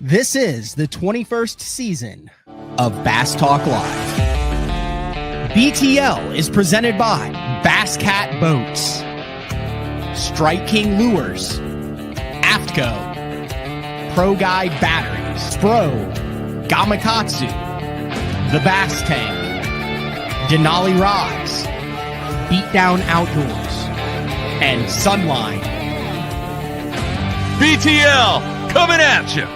This is the 21st season of Bass Talk Live. BTL is presented by Bas Cat Boats, Strike King Lures, AFTCO, Pro Guide Batteries, Spro, Gamakatsu, The Bass Tank, Denali Rods, Beatdown Outdoors, and Sunline. BTL coming at you.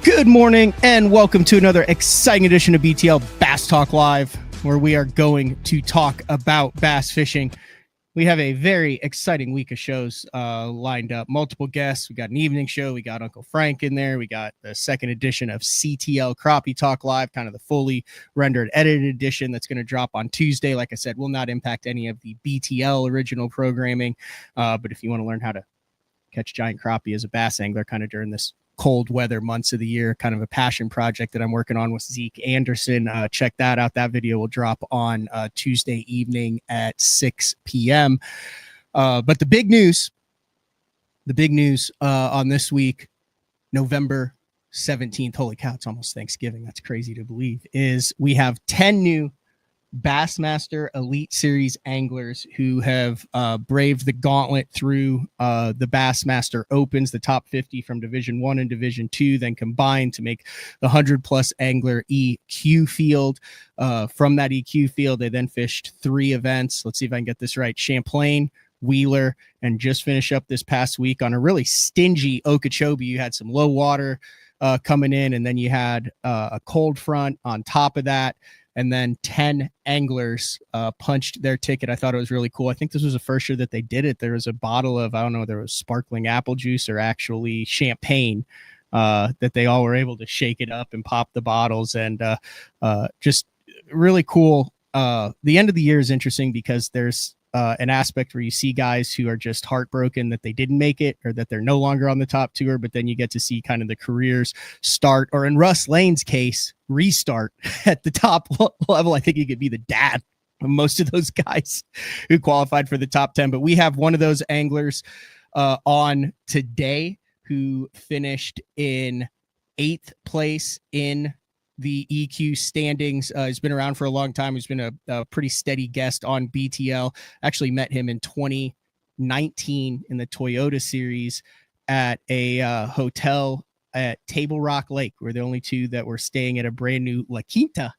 Good morning and welcome to another exciting edition of BTL Bass Talk Live, where we are going to talk about bass fishing. We have a very exciting week of shows lined up. Multiple guests. We got an evening show. We got Uncle Frank in there. We got the second edition of CTL Crappie Talk Live, kind of the fully rendered, edited edition that's going to drop on Tuesday. Like I said, will not impact any of the BTL original programming. But if you want to learn how to catch giant crappie as a bass angler kind of during this cold weather months of the year, kind of a passion project that I'm working on with Zeke Anderson. Check that out. That video will drop on Tuesday evening at 6 p.m. But the big news on this week, November 17th, holy cow, it's almost Thanksgiving. That's crazy to believe, is we have 10 new Bassmaster Elite Series anglers who have braved the gauntlet through the Bassmaster Opens, the top 50 from Division 1 and Division 2, then combined to make the 100-plus angler EQ field. From that EQ field, they then fished 3 events. Let's see if I can get this right. Champlain, Wheeler, and just finish up this past week on a really stingy Okeechobee. You had some low water coming in, and then you had a cold front on top of that. And then 10 anglers punched their ticket. I thought it was really cool. I think this was the first year that they did it. There was a bottle of, I don't know, there was sparkling apple juice or actually champagne that they all were able to shake it up and pop the bottles. And just really cool. The end of the year is interesting because there's an aspect where you see guys who are just heartbroken that they didn't make it or that they're no longer on the top tour, but then you get to see kind of the careers start, or in Russ Lane's case, restart at the top level. I think he could be the dad of most of those guys who qualified for the top 10, but we have one of those anglers on today who finished in 8th place in the EQ standings. He's been around for a long time. He's been a pretty steady guest on BTL. Actually met him in 2019 in the Toyota series at a hotel at Table Rock Lake. We're the only two that were staying at a brand new La Quinta,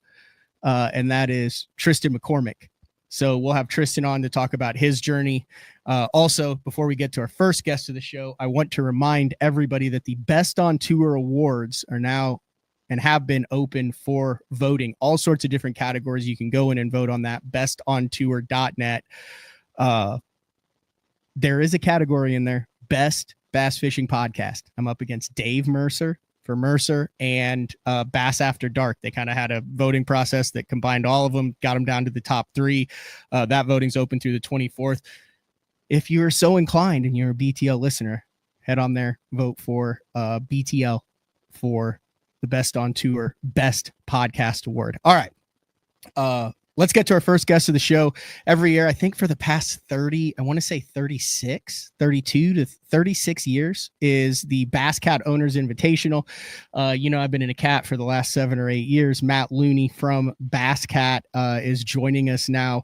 and that is Tristan McCormick. So we'll have Tristan on to talk about his journey. Also, before we get to our first guest of the show, I want to remind everybody that the Best on Tour awards are now and have been open for voting. All sorts of different categories. You can go in and vote on that, bestontour.net. There is a category in there, Best Bass Fishing Podcast. I'm up against Dave Mercer for Mercer and Bass After Dark. They kind of had a voting process that combined all of them, got them down to the top 3. That voting's open through the 24th. If you're so inclined and you're a BTL listener, head on there, vote for BTL for the Best on Tour Best Podcast Award. All right. Let's get to our first guest of the show. Every year, I think for the past 32 to 36 years, is the Bass Cat Owners Invitational. I've been in a cat for the last 7 or 8 years. Matt Looney from Bass Cat is joining us now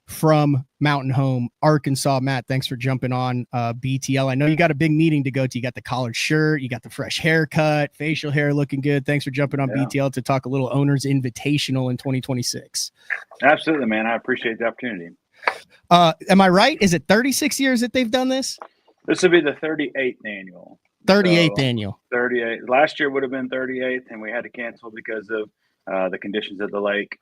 from Mountain Home, Arkansas. Matt, thanks for jumping on BTL. I know you got a big meeting to go to. You got the collared shirt, you got the fresh haircut, facial hair looking good. Thanks for jumping on BTL to talk a little Owners Invitational in 2026. Absolutely, man. I appreciate the opportunity. Am I right? Is it 36 years that they've done this? This will be the 38th annual. 38th annual. 38. Last year would have been 38th, and we had to cancel because of the conditions of the lake.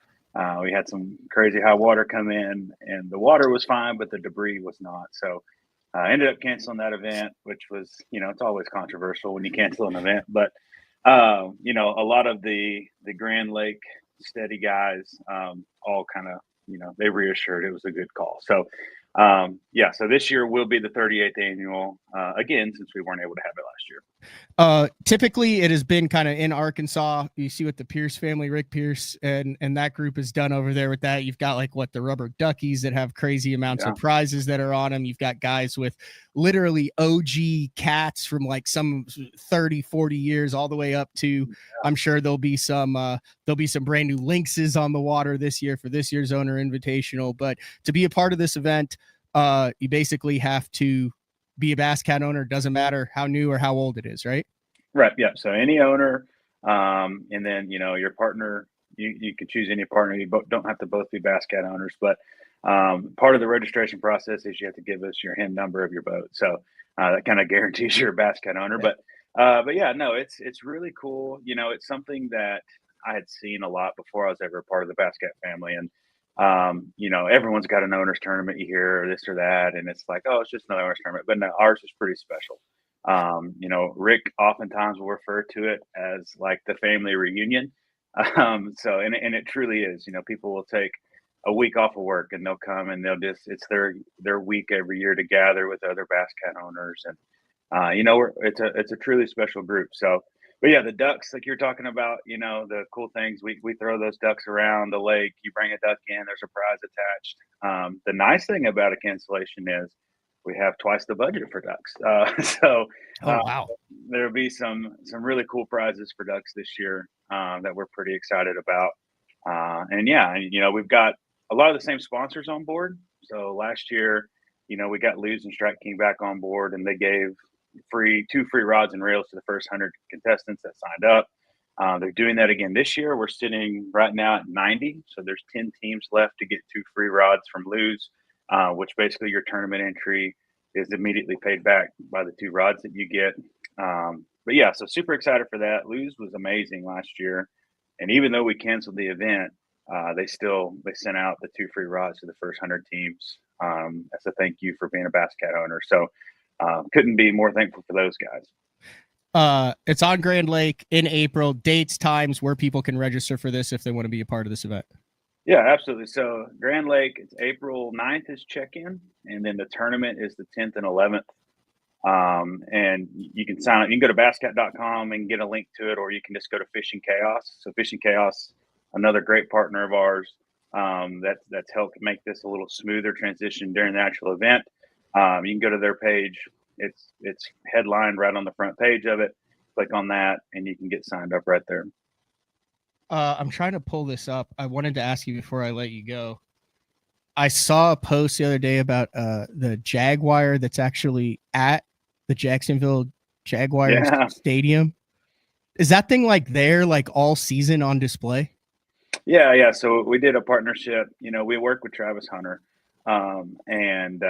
We had some crazy high water come in, and the water was fine, but the debris was not. So I ended up canceling that event, which was, it's always controversial when you cancel an event. But, a lot of the Grand Lake steady guys all kind of, they reassured it was a good call. So, so this year will be the 38th annual, again, since we weren't able to have it last year. Typically it has been kind of in Arkansas. You see what the Pierce family, Rick Pierce and that group has done over there with that. You've got the rubber duckies that have crazy amounts of prizes that are on them. You've got guys with literally OG cats from like some 30, 40 years all the way up to, I'm sure there'll be some brand new lynxes on the water this year for this year's Owner Invitational. But to be a part of this event, you basically have to be a Bass Cat owner. Doesn't matter how new or how old it is, right? Right. Yeah. So any owner, and then, your partner, you can choose any partner. You don't have to both be Bass Cat owners, but part of the registration process is you have to give us your HIN number of your boat. So that kind of guarantees you're a Bass Cat owner. But yeah, no, it's really cool. It's something that I had seen a lot before I was ever a part of the Bass Cat family. And everyone's got an owners tournament you hear or this or that, and it's like, oh, it's just another owners tournament. But no, ours is pretty special. Rick oftentimes will refer to it as like the family reunion. So it truly is. People will take a week off of work and they'll come and it's their week every year to gather with other Bass Cat owners, and it's a truly special group. So, but yeah, the ducks, like you're talking about, the cool things, we throw those ducks around the lake. You bring a duck in, there's a prize attached. The nice thing about a cancellation is we have twice the budget for ducks. Oh, wow. There'll be some really cool prizes for ducks this year that we're pretty excited about. And yeah, we've got a lot of the same sponsors on board. So last year, we got Luz and Strike King back on board, and they gave two free rods and reels to the first 100 contestants that signed up. They're doing that again this year. We're sitting right now at 90. So there's 10 teams left to get 2 free rods from Luz, which basically your tournament entry is immediately paid back by the 2 rods that you get. But yeah, so super excited for that. Luz was amazing last year. And even though we canceled the event, they sent out the 2 free rods to the first 100 teams as a thank you for being a Bass Cat owner. So couldn't be more thankful for those guys. It's on Grand Lake in April. Dates, times, where people can register for this if they want to be a part of this event. Yeah, absolutely. So Grand Lake, it's April 9th is check-in, and then the tournament is the 10th and 11th. And you can sign up. You can go to basscat.com and get a link to it, or you can just go to Fishing Chaos. So Fishing Chaos, another great partner of ours, that's helped make this a little smoother transition during the actual event. You can go to their page. It's headlined right on the front page of it. Click on that, and you can get signed up right there. I'm trying to pull this up. I wanted to ask you before I let you go. I saw a post the other day about the Jaguar that's actually at the Jacksonville Jaguars Stadium. Is that thing like there like all season on display? Yeah. So we did a partnership. We work with Travis Hunter, and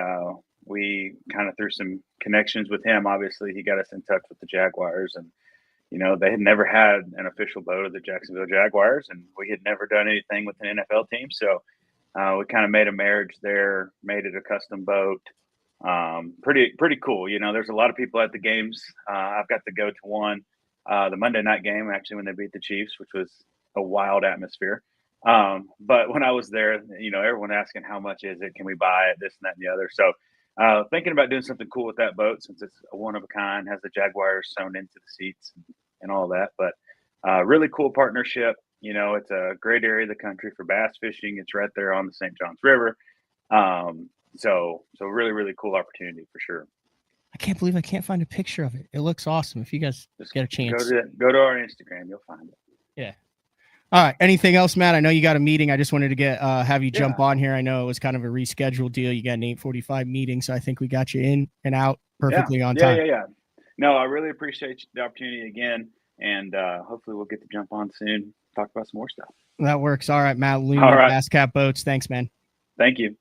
we kind of through some connections with him. Obviously, he got us in touch with the Jaguars, and they had never had an official boat of the Jacksonville Jaguars, and we had never done anything with an NFL team. So we kind of made a marriage there, made it a custom boat. Pretty cool. There's a lot of people at the games. I've got to go to one, the Monday night game, actually, when they beat the Chiefs, which was a wild atmosphere. But when I was there, everyone asking how much is it? Can we buy it? This and that and the other. So thinking about doing something cool with that boat, since it's a one of a kind, has the Jaguars sewn into the seats and all that. But really cool partnership. It's a great area of the country for bass fishing. It's right there on the St. Johns River. So really, really cool opportunity for sure. I can't believe I can't find a picture of it. It looks awesome. If you guys just get a chance, go to our Instagram, you'll find it. Yeah. All right. Anything else, Matt? I know you got a meeting. I just wanted to have you jump on here. I know it was kind of a rescheduled deal. You got an 8:45 meeting, so I think we got you in and out perfectly on time. Yeah. No, I really appreciate the opportunity again, and hopefully we'll get to jump on soon, talk about some more stuff. That works. All right, Matt Looney, Bas Cat Boats. Thanks, man. Thank you.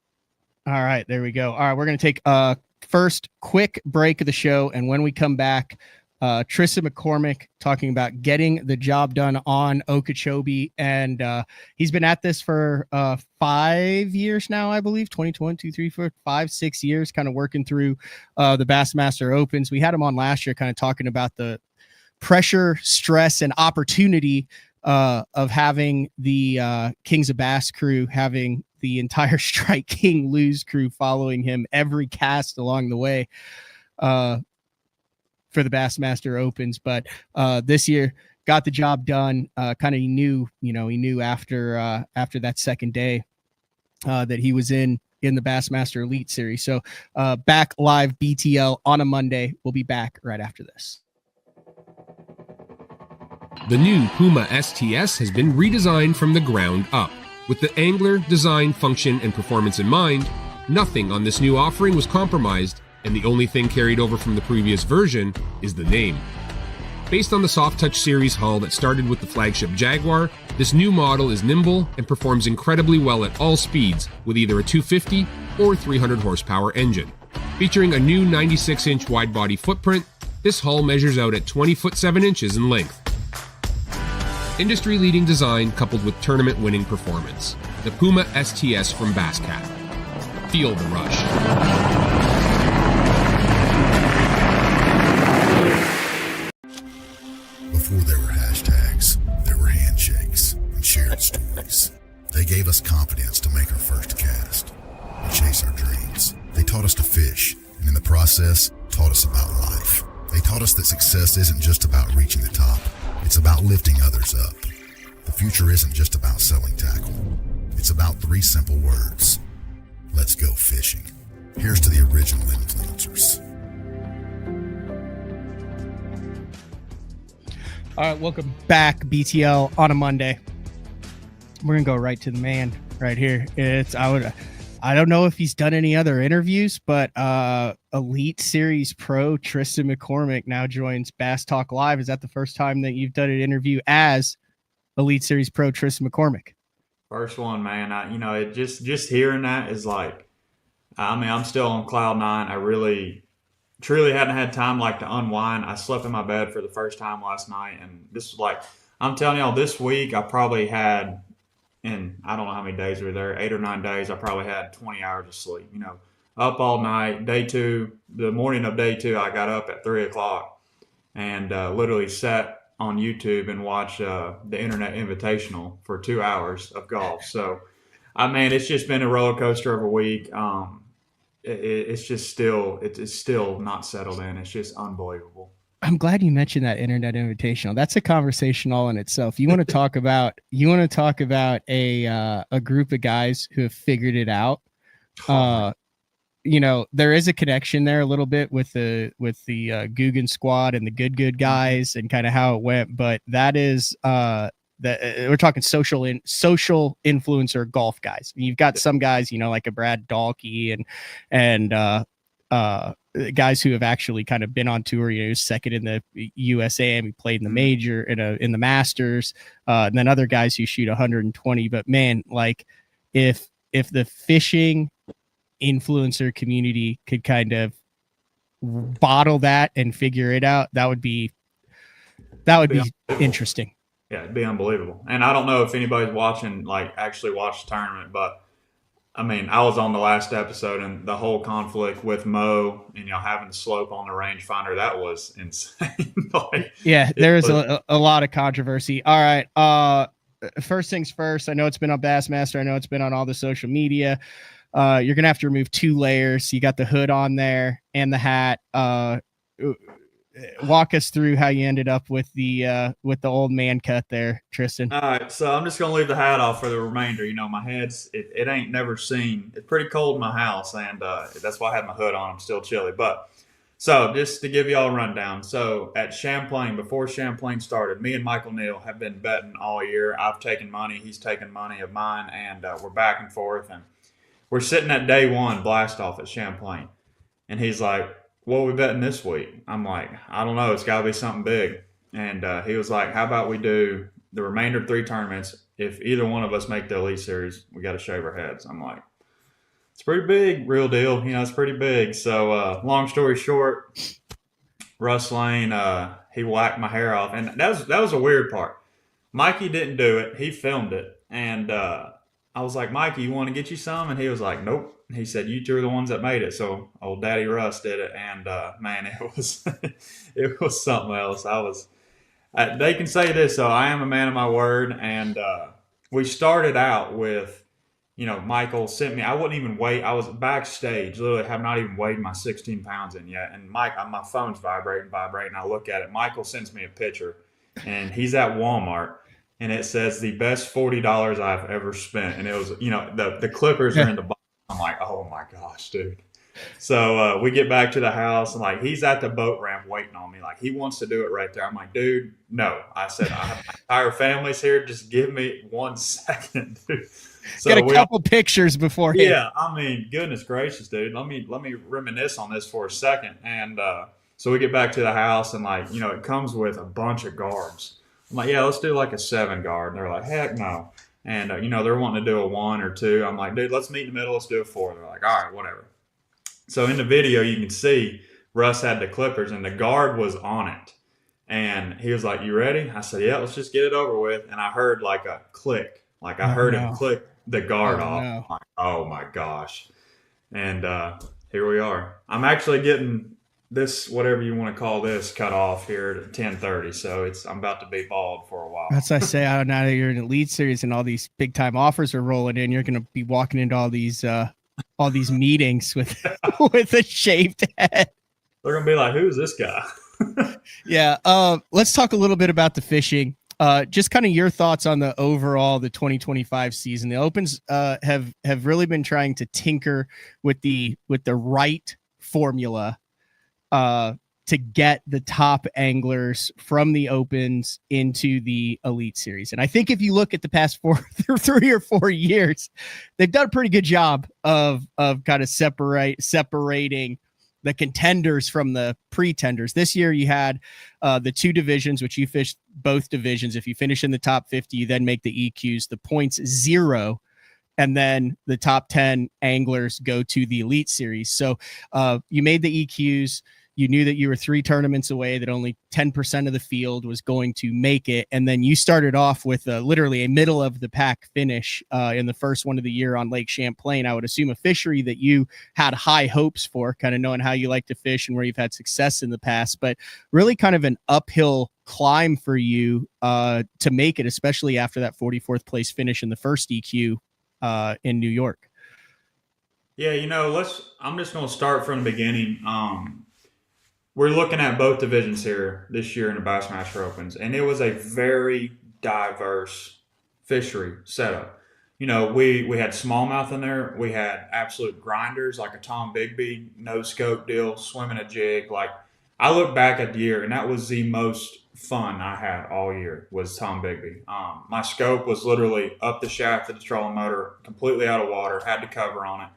All right, there we go. All right, we're going to take a first quick break of the show, and when we come back, Tristan McCormick talking about getting the job done on Okeechobee, and he's been at this for 5 years now, I believe. 2021, 2, 3, 4, 5, 6 years, kind of working through the Bassmaster Opens. We had him on last year, kind of talking about the pressure, stress, and opportunity of having the Kings of Bass crew, having the entire Strike King Luz crew following him every cast along the way for the Bassmaster Opens. But this year got the job done. Kind of he knew after that second day that he was in in the Bassmaster Elite Series. So back live BTL on a Monday. We'll be back right after this. The new Puma STS has been redesigned from the ground up. With the angler, design, function, and performance in mind, nothing on this new offering was compromised, and the only thing carried over from the previous version is the name. Based on the Soft Touch series hull that started with the flagship Jaguar, this new model is nimble and performs incredibly well at all speeds with either a 250 or 300 horsepower engine. Featuring a new 96-inch wide-body footprint, this hull measures out at 20 foot 7 inches in length. Industry-leading design coupled with tournament-winning performance. The Puma STS from Bass Cat. Feel the rush. Before there were hashtags, there were handshakes and shared stories. They gave us confidence to make our first cast and chase our dreams. They taught us to fish, and in the process, taught us about life. They taught us that success isn't just about reaching the top. It's about lifting others up. The future isn't just about selling tackle. It's about 3 simple words. Let's go fishing. Here's to the original influencers. All right, welcome back, BTL on a Monday. We're gonna go right to the man right here. I don't know if he's done any other interviews, but Elite Series Pro Tristan McCormick now joins Bass Talk Live. Is that the first time that you've done an interview as Elite Series Pro Tristan McCormick? First one, man. It just hearing that is like, I'm still on cloud 9. I really, truly hadn't had time to unwind. I slept in my bed for the first time last night, and this was I'm telling y'all, this week I probably had, and I don't know how many days we were there, 8 or 9 days, I probably had 20 hours of sleep, up all night. Day 2, the morning of day 2, I got up at 3 o'clock and literally sat on YouTube and watched the Internet Invitational for 2 hours of golf. So, it's just been a roller coaster of a week. It's still not settled in. It's just unbelievable. I'm glad you mentioned that Internet Invitational. That's a conversation all in itself. You want to talk about a group of guys who have figured it out. There is a connection there a little bit with the Guggen squad and the good guys and kind of how it went, but that is that we're talking social influencer golf guys. You've got some guys, like a Brad Dahlke and guys who have actually kind of been on tour. He was second in the USAM. He played in the major in the Masters, and then other guys who shoot 120. But man, if the fishing influencer community could kind of bottle that and figure it out, that would be interesting. Yeah, it'd be unbelievable. And I don't know if anybody's watching, actually watched the tournament, but I was on the last episode, and the whole conflict with Mo and having the slope on the rangefinder, that was insane. There is a lot of controversy. All right, first things first. I know it's been on Bassmaster. I know it's been on all the social media. You're gonna have to remove 2 layers. You got the hood on there and the hat. Walk us through how you ended up with the old man cut there, Tristan. All right, so I'm just gonna leave the hat off for the remainder. My head's it ain't never seen. It's pretty cold in my house, and that's why I had my hood on. I'm still chilly, but so just to give y'all a rundown. So at Champlain, before Champlain started, me and Michael Neal have been betting all year. I've taken money, he's taken money of mine, and we're back and forth. And we're sitting at day 1 blast off at Champlain, and he's like, "What are we betting this week?" I'm like, "I don't know. It's got to be something big." And he was like, "How about we do the remainder of 3 tournaments? If either one of us make the Elite Series, we got to shave our heads." I'm like, "It's pretty big, real deal. It's pretty big." So long story short, Russ Lane, he whacked my hair off. And that was a weird part. Mikey didn't do it. He filmed it. And I was like, "Mikey, you want to get you some?" And he was like, "Nope." He said, "You 2 are the ones that made it." So old Daddy Russ did it. And man, it was it was something else. They can say this, so I am a man of my word. And we started out with, Michael sent me, I wouldn't even weigh, I was backstage, literally have not even weighed my 16 pounds in yet. And my phone's vibrating. I look at it. Michael sends me a picture, and he's at Walmart, and it says the best $40 I've ever spent. And it was, the clippers are in the box. I'm like, oh my gosh, dude. So we get back to the house and like he's at the boat ramp waiting on me. Like he wants to do it right there. I'm like, dude, no. I said, I have my entire family's here. Just give me 1 second, dude. So Got a couple pictures beforehand. yeah, I mean, goodness gracious, dude. Let me reminisce on this for a second. And so we get back to the house and like, it comes with a bunch of guards. I'm like, yeah, let's do like a 7 guard. And they're like, heck no. And they're wanting to do a 1 or 2. I'm like, dude, let's meet in the middle. Let's do a 4. They're like, all right, whatever. So in the video, you can see Russ had the clippers and the guard was on it. And he was like, you ready? I said, yeah, let's just get it over with. And I heard like a click. Like I heard him click the guard off. No. Like, oh my gosh. And here we are. I'm actually getting this, whatever you want to call this, cut off here at 10:30. So I'm about to be bald for a while. That's what I say. Now that you're in the Elite Series and all these big time offers are rolling in, you're going to be walking into all these meetings with with a shaved head. They're gonna be like, who's this guy? Yeah. Let's talk a little bit about the fishing. Just kind of your thoughts on the 2025 season. The Opens have really been trying to tinker with the right formula to get the top anglers from the Opens into the Elite Series. And I think if you look at the past 3 or 4 years, they've done a pretty good job of kind of separating the contenders from the pretenders. This year you had the 2 divisions, which you fished both divisions. If you finish in the top 50, you then make the EQs, the points 0. And then the top 10 anglers go to the Elite Series. So you made the EQs. You knew that you were 3 tournaments away, that only 10% of the field was going to make it. And then you started off with literally a middle of the pack finish in the first one of the year on Lake Champlain. I would assume a fishery that you had high hopes for, kind of knowing how you like to fish and where you've had success in the past, but really kind of an uphill climb for you to make it, especially after that 44th place finish in the first EQ in New York. Yeah, I'm just going to start from the beginning. We're looking at both divisions here this year in the Bassmaster Opens, and it was a very diverse fishery setup. We had smallmouth in there. We had absolute grinders like a Tom Bigby, no scope deal, swimming a jig. Like I look back at the year, and that was the most fun I had all year was Tom Bigby. My scope was literally up the shaft of the trolling motor, completely out of water, had the cover on it,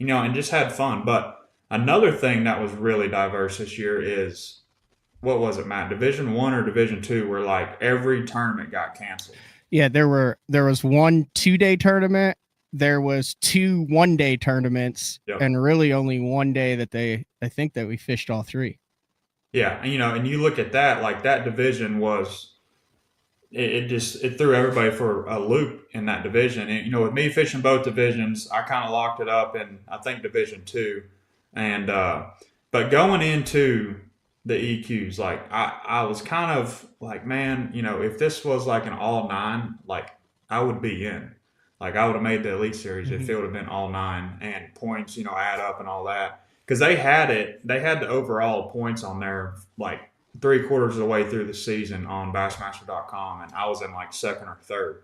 and just had fun. But another thing that was really diverse this year is, what was it, Matt? Division 1 or Division 2 where like every tournament got canceled. Yeah, there was 1 2-day tournament, there was 2 1-day tournaments, yep. And really only 1 day that I think that we fished all 3. Yeah, and you look at that, like that division was, it threw everybody for a loop in that division. And with me fishing both divisions, I kind of locked it up in I think Division 2. And but going into the EQs, like I was kind of like, man, if this was like an all 9, like I would be in. Like I would have made the Elite Series if it would have been all 9 and points, add up and all that. Because they had the overall points on there like 3/4 of the way through the season on Bassmaster.com, and I was in like 2nd or 3rd.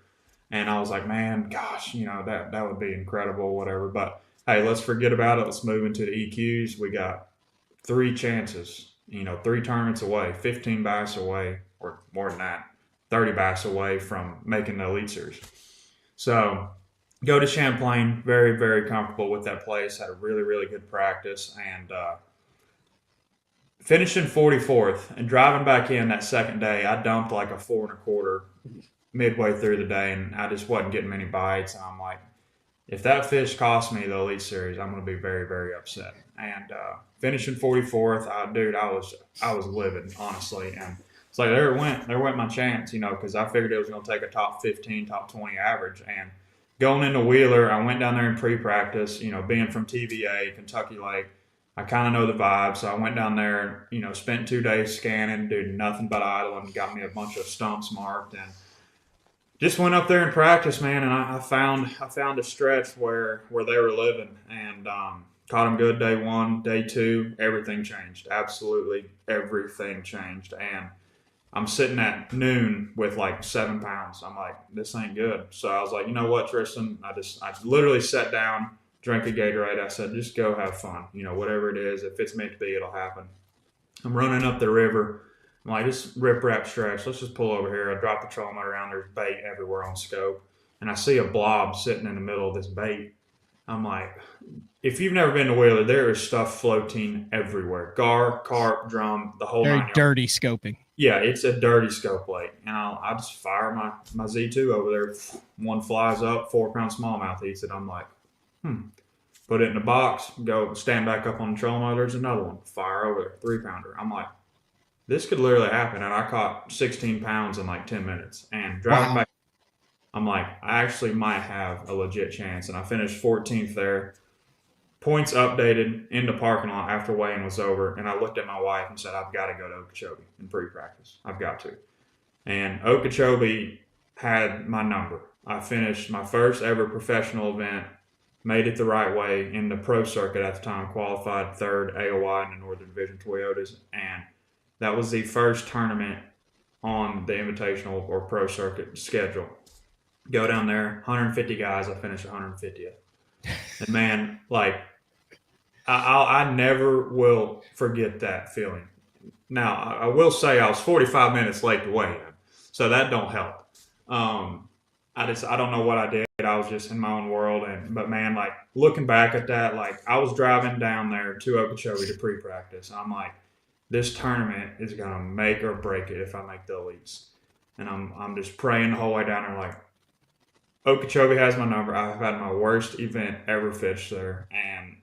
And I was like, man, gosh, that would be incredible, whatever. But hey, let's forget about it. Let's move into the EQs. We got 3 chances, 3 tournaments away, 15 bass away, or more than that, 30 bass away from making the Elite Series. So go to Champlain, very, very comfortable with that place, had a really, really good practice, and finishing 44th and driving back in that second day, I dumped like a 4 1/4 midway through the day, and I just wasn't getting many bites, and I'm like, if that fish cost me the Elite Series, I'm going to be very, very upset. And finishing 44th, I was livid, honestly. And it's like there went my chance, because I figured it was going to take a top 15, top 20 average. And going into Wheeler, I went down there in pre-practice, being from TVA, Kentucky Lake, I kind of know the vibe. So I went down there, spent 2 days scanning, did nothing but idling, got me a bunch of stumps marked, and just went up there and practiced, man, and I found a stretch where they were living, and caught them good day 1, day 2, everything changed. Absolutely everything changed, and I'm sitting at noon with like 7 pounds. I'm like, this ain't good. So I was like, you know what, Tristan? I literally sat down, drank a Gatorade. I said, just go have fun. You know, whatever it is, if it's meant to be, it'll happen. I'm running up the river. I'm like, just rip rap stretch. Let's just pull over here. I drop the trolling motor around. There's bait everywhere on scope. And I see a blob sitting in the middle of this bait. I'm like, if you've never been to Wheeler, there is stuff floating everywhere. Gar, carp, drum, the whole Very nine yards. dirty scoping. Yeah, it's a dirty scope lake. And I just fire my Z2 over there. One flies up, 4-pound smallmouth eats it. I'm like, Put it in the box, go stand back up on the trolling motor. There's another one. Fire over there, 3-pounder. I'm like, this could literally happen. And I caught 16 pounds in like 10 minutes. And driving back, I'm like, I actually might have a legit chance. And I finished 14th there. Points updated in the parking lot after weighing was over. And I looked at my wife and said, I've got to go to Okeechobee in pre-practice. I've got to. And Okeechobee had my number. I finished my first ever professional event, made it the right way in the pro circuit at the time, qualified third AOY in the Northern Division Toyotas. And that was the first tournament on the invitational or pro circuit schedule. Go down there, 150 guys, I finished 150th. And man, like, I never will forget that feeling. Now, I will say I was 45 minutes late to weigh in, so that don't help. I don't know what I did. I was just in my own world. But man, like, looking back at that, like, I was driving down there to Okeechobee to pre-practice. I'm like, this tournament is going to make or break it if I make the elites. And I'm just praying the whole way down there, like, Okeechobee has my number. I've had my worst event ever fished there, and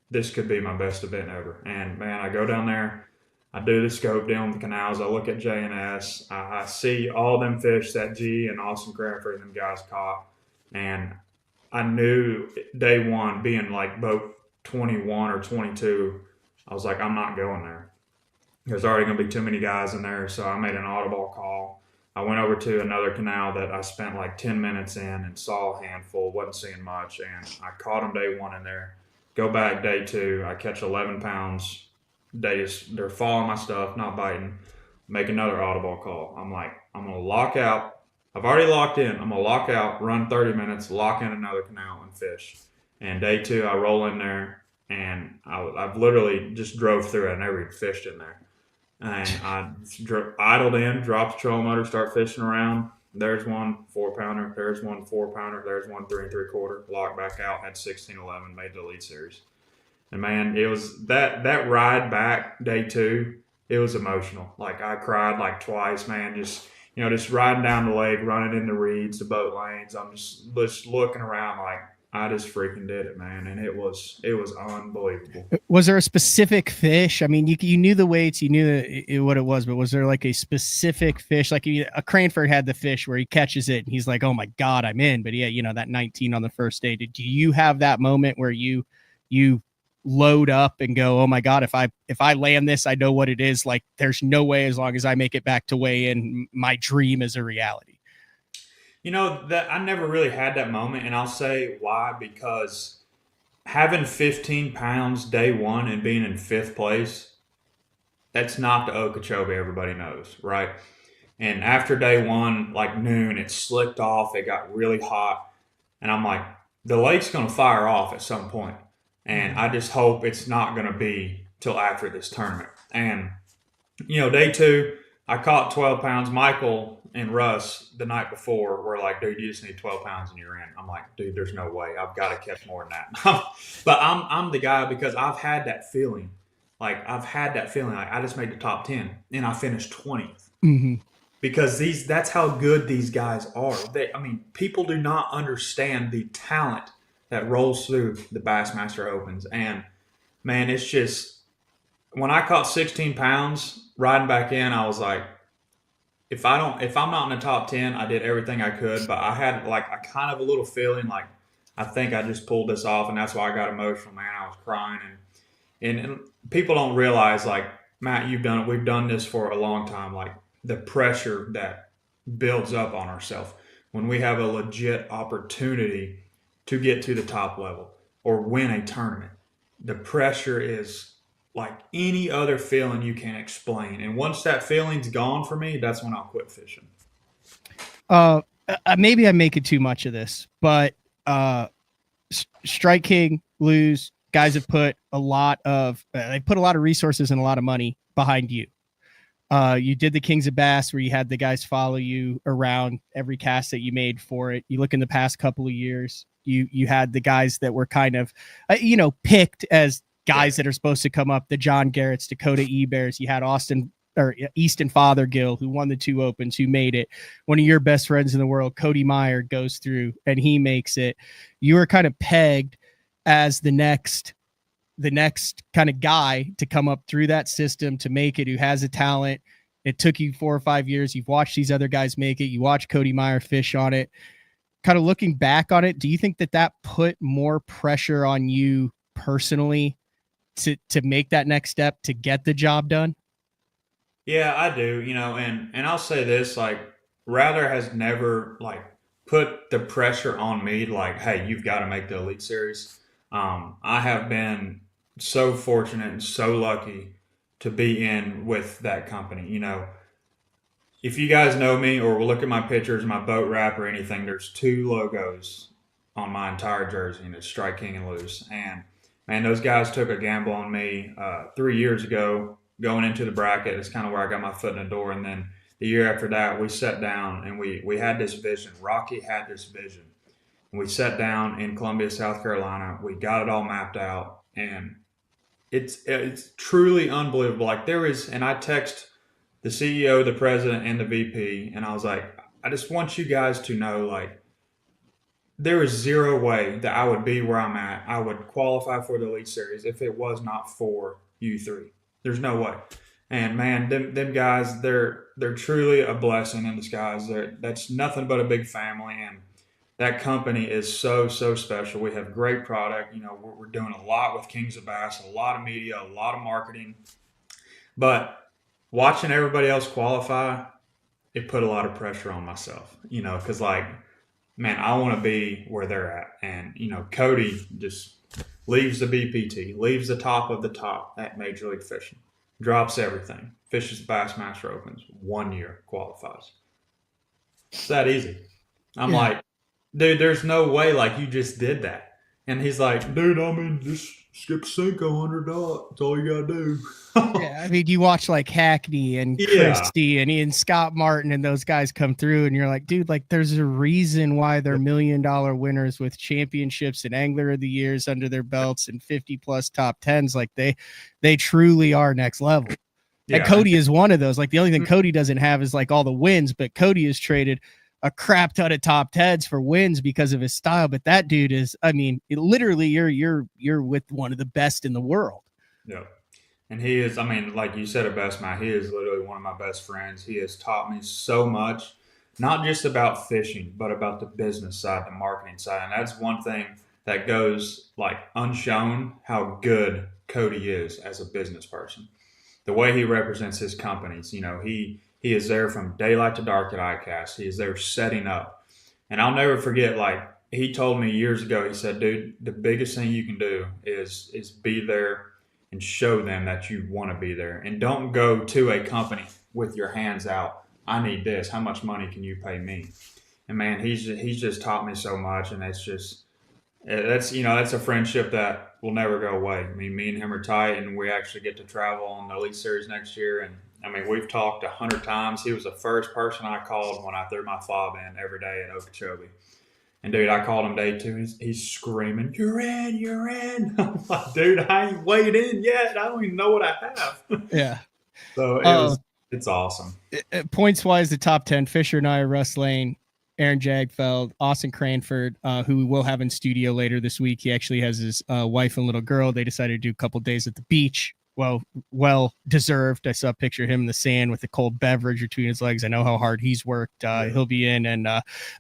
this could be my best event ever. And man, I go down there, I do the scope deal with the canals, I look at J&S, I see all them fish that G and Austin Cranford and them guys caught, and I knew day one, being like boat 21 or 22, I was like, I'm not going there. There's already going to be too many guys in there, so I made an audible call. I went over to another canal that I spent like 10 minutes in and saw a handful, wasn't seeing much, and I caught them day one in there. Go back day two, I catch 11 pounds. They're following my stuff, not biting. Make another audible call. I'm like, I'm going to lock out. I've already locked in. I'm going to lock out, run 30 minutes, lock in another canal and fish. And day two, I roll in there, and I've literally just drove through it. I never even fished in there. And I idled in, dropped the trolling motor, start fishing around. There's one 4-pounder. There's one 4-pounder. There's one 3 3/4. Locked back out, had 16-11, made the Elite Series. And man, it was that ride back day two, it was emotional. Like, I cried like twice, man. Just riding down the lake, running in the reeds, the boat lanes. I'm just looking around like, I just freaking did it, man. And it was unbelievable. Was there a specific fish? I mean, you knew the weights, you knew what it was, but was there like a specific fish? Like a Cranford had the fish where he catches it and he's like, oh my God, I'm in. But yeah, that 19 on the first day. Do you have that moment where you load up and go, oh my God, if I land this, I know what it is. Like, there's no way, as long as I make it back to weigh in, my dream is a reality. That I never really had that moment, and I'll say why. Because having 15 pounds day one and being in 5th place, that's not the Okeechobee everybody knows, right? And after day one, like noon, it slicked off. It got really hot, and I'm like, the lake's going to fire off at some point, and I just hope it's not going to be till after this tournament. And day two, I caught 12 pounds. Michael and Russ the night before were like, dude, you just need 12 pounds and you're in. I'm like, dude, there's no way. I've got to catch more than that. But I'm the guy, because I've had that feeling. Like, I just made the top 10 and I finished 20th. Mm-hmm. Because that's how good these guys are. People do not understand the talent that rolls through the Bassmaster Opens. And man, it's just, when I caught 16 pounds riding back in, I was like, if I'm not in the top 10, I did everything I could. But I had like a kind of a little feeling like, I think I just pulled this off, and that's why I got emotional, man. I was crying, and people don't realize, like, Matt, you've done it. We've done this for a long time. Like, the pressure that builds up on ourselves when we have a legit opportunity to get to the top level or win a tournament. The pressure is like any other feeling you can't explain. And once that feeling's gone for me, that's when I'll quit fishing. Maybe I'm making too much of this, but Strike King lose. Guys have put a lot of resources and a lot of money behind you. You did the Kings of Bass where you had the guys follow you around every cast that you made for it. You look in the past couple of years, you had the guys that were kind of, picked as guys that are supposed to come up, the John Garretts, Dakota Ebears. You had Easton Fothergill, who won the 2 Opens, who made it. One of your best friends in the world, Cody Meyer, goes through and he makes it. You were kind of pegged as the next kind of guy to come up through that system to make it, who has a talent. It took you 4 or 5 years. You've watched these other guys make it. You watch Cody Meyer fish on it. Kind of looking back on it, do you think that put more pressure on you personally to make that next step to get the job done? Yeah, I do, and I'll say this, like, Rather has never like put the pressure on me like, hey, you've got to make the Elite Series. I have been so fortunate and so lucky to be in with that company. If you guys know me or will look at my pictures, my boat wrap or anything, there's 2 logos on my entire jersey, and it's Strike King and Loose. And man, those guys took a gamble on me 3 years ago going into the bracket. It's kind of where I got my foot in the door. And then the year after that, we sat down and we had this vision. Rocky had this vision. And we sat down in Columbia, South Carolina. We got it all mapped out. And it's truly unbelievable. Like, and I text the CEO, the president, and the VP, and I was like, I just want you guys to know, like, there is zero way that I would be where I'm at. I would qualify for the Elite Series if it was not for you 3. There's no way. And man, them guys, they're truly a blessing in disguise. That's nothing but a big family, and that company is so, so special. We have great product. We're doing a lot with Kings of Bass, a lot of media, a lot of marketing. But watching everybody else qualify, it put a lot of pressure on myself, because, like, man, I want to be where they're at. And, Cody just leaves the BPT, leaves the top of the top at Major League Fishing, drops everything, fishes Bassmaster Opens, 1 year, qualifies. It's that easy. I'm like, dude, there's no way, like, you just did that. And he's like, dude, just skip Cinco under dot. That's all you got to do. Yeah, I mean, you watch, like, Hackney and Christie and Ian Scott Martin and those guys come through, and you're like, dude, like, there's a reason why they're $1 million winners with championships and Angler of the Years under their belts and 50+ top 10s. Like, they truly are next level. Yeah. And Cody is one of those. Like, the only thing Cody doesn't have is, like, all the wins, but Cody has traded a crap ton of top 10s for wins because of his style. But that dude is, I mean, literally you're with one of the best in the world. Yeah. And he is, I mean, like you said, Bassmaster, he is literally one of my best friends. He has taught me so much, not just about fishing, but about the business side, the marketing side. And that's one thing that goes, like, unshown, how good Cody is as a business person. The way he represents his companies, he is there from daylight to dark at ICAST. He is there setting up. And I'll never forget, like, he told me years ago, he said, dude, the biggest thing you can do is be there and show them that you want to be there. And don't go to a company with your hands out. I need this. How much money can you pay me? And man, he's just taught me so much. And that's a friendship that will never go away. I mean, me and him are tight, and we actually get to travel on the Elite Series next year. And I mean, we've talked 100 times. He was the first person I called when I threw my fob in every day at Okeechobee. And, dude, I called him day 2. He's screaming, you're in. I'm like, dude, I ain't weighed in yet. I don't even know what I have. Yeah. So it's awesome. Points-wise, the top 10, Fisher and I, Russ Lane, Aaron Jagfeld, Austin Cranford, who we will have in studio later this week. He actually has his wife and little girl. They decided to do a couple days at the beach. Well deserved. I saw a picture of him in the sand with a cold beverage between his legs. I know how hard he's worked. He'll be in, and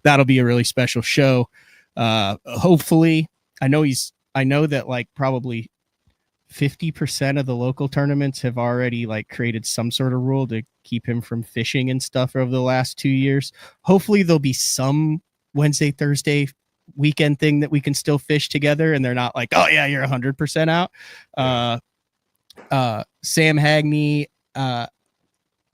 that'll be a really special show. Hopefully, I know that, like, probably 50% of the local tournaments have already, like, created some sort of rule to keep him from fishing and stuff over the last 2 years. Hopefully there'll be some Wednesday, Thursday weekend thing that we can still fish together, and they're not like, oh yeah, you're 100% out. Sam Hagney, how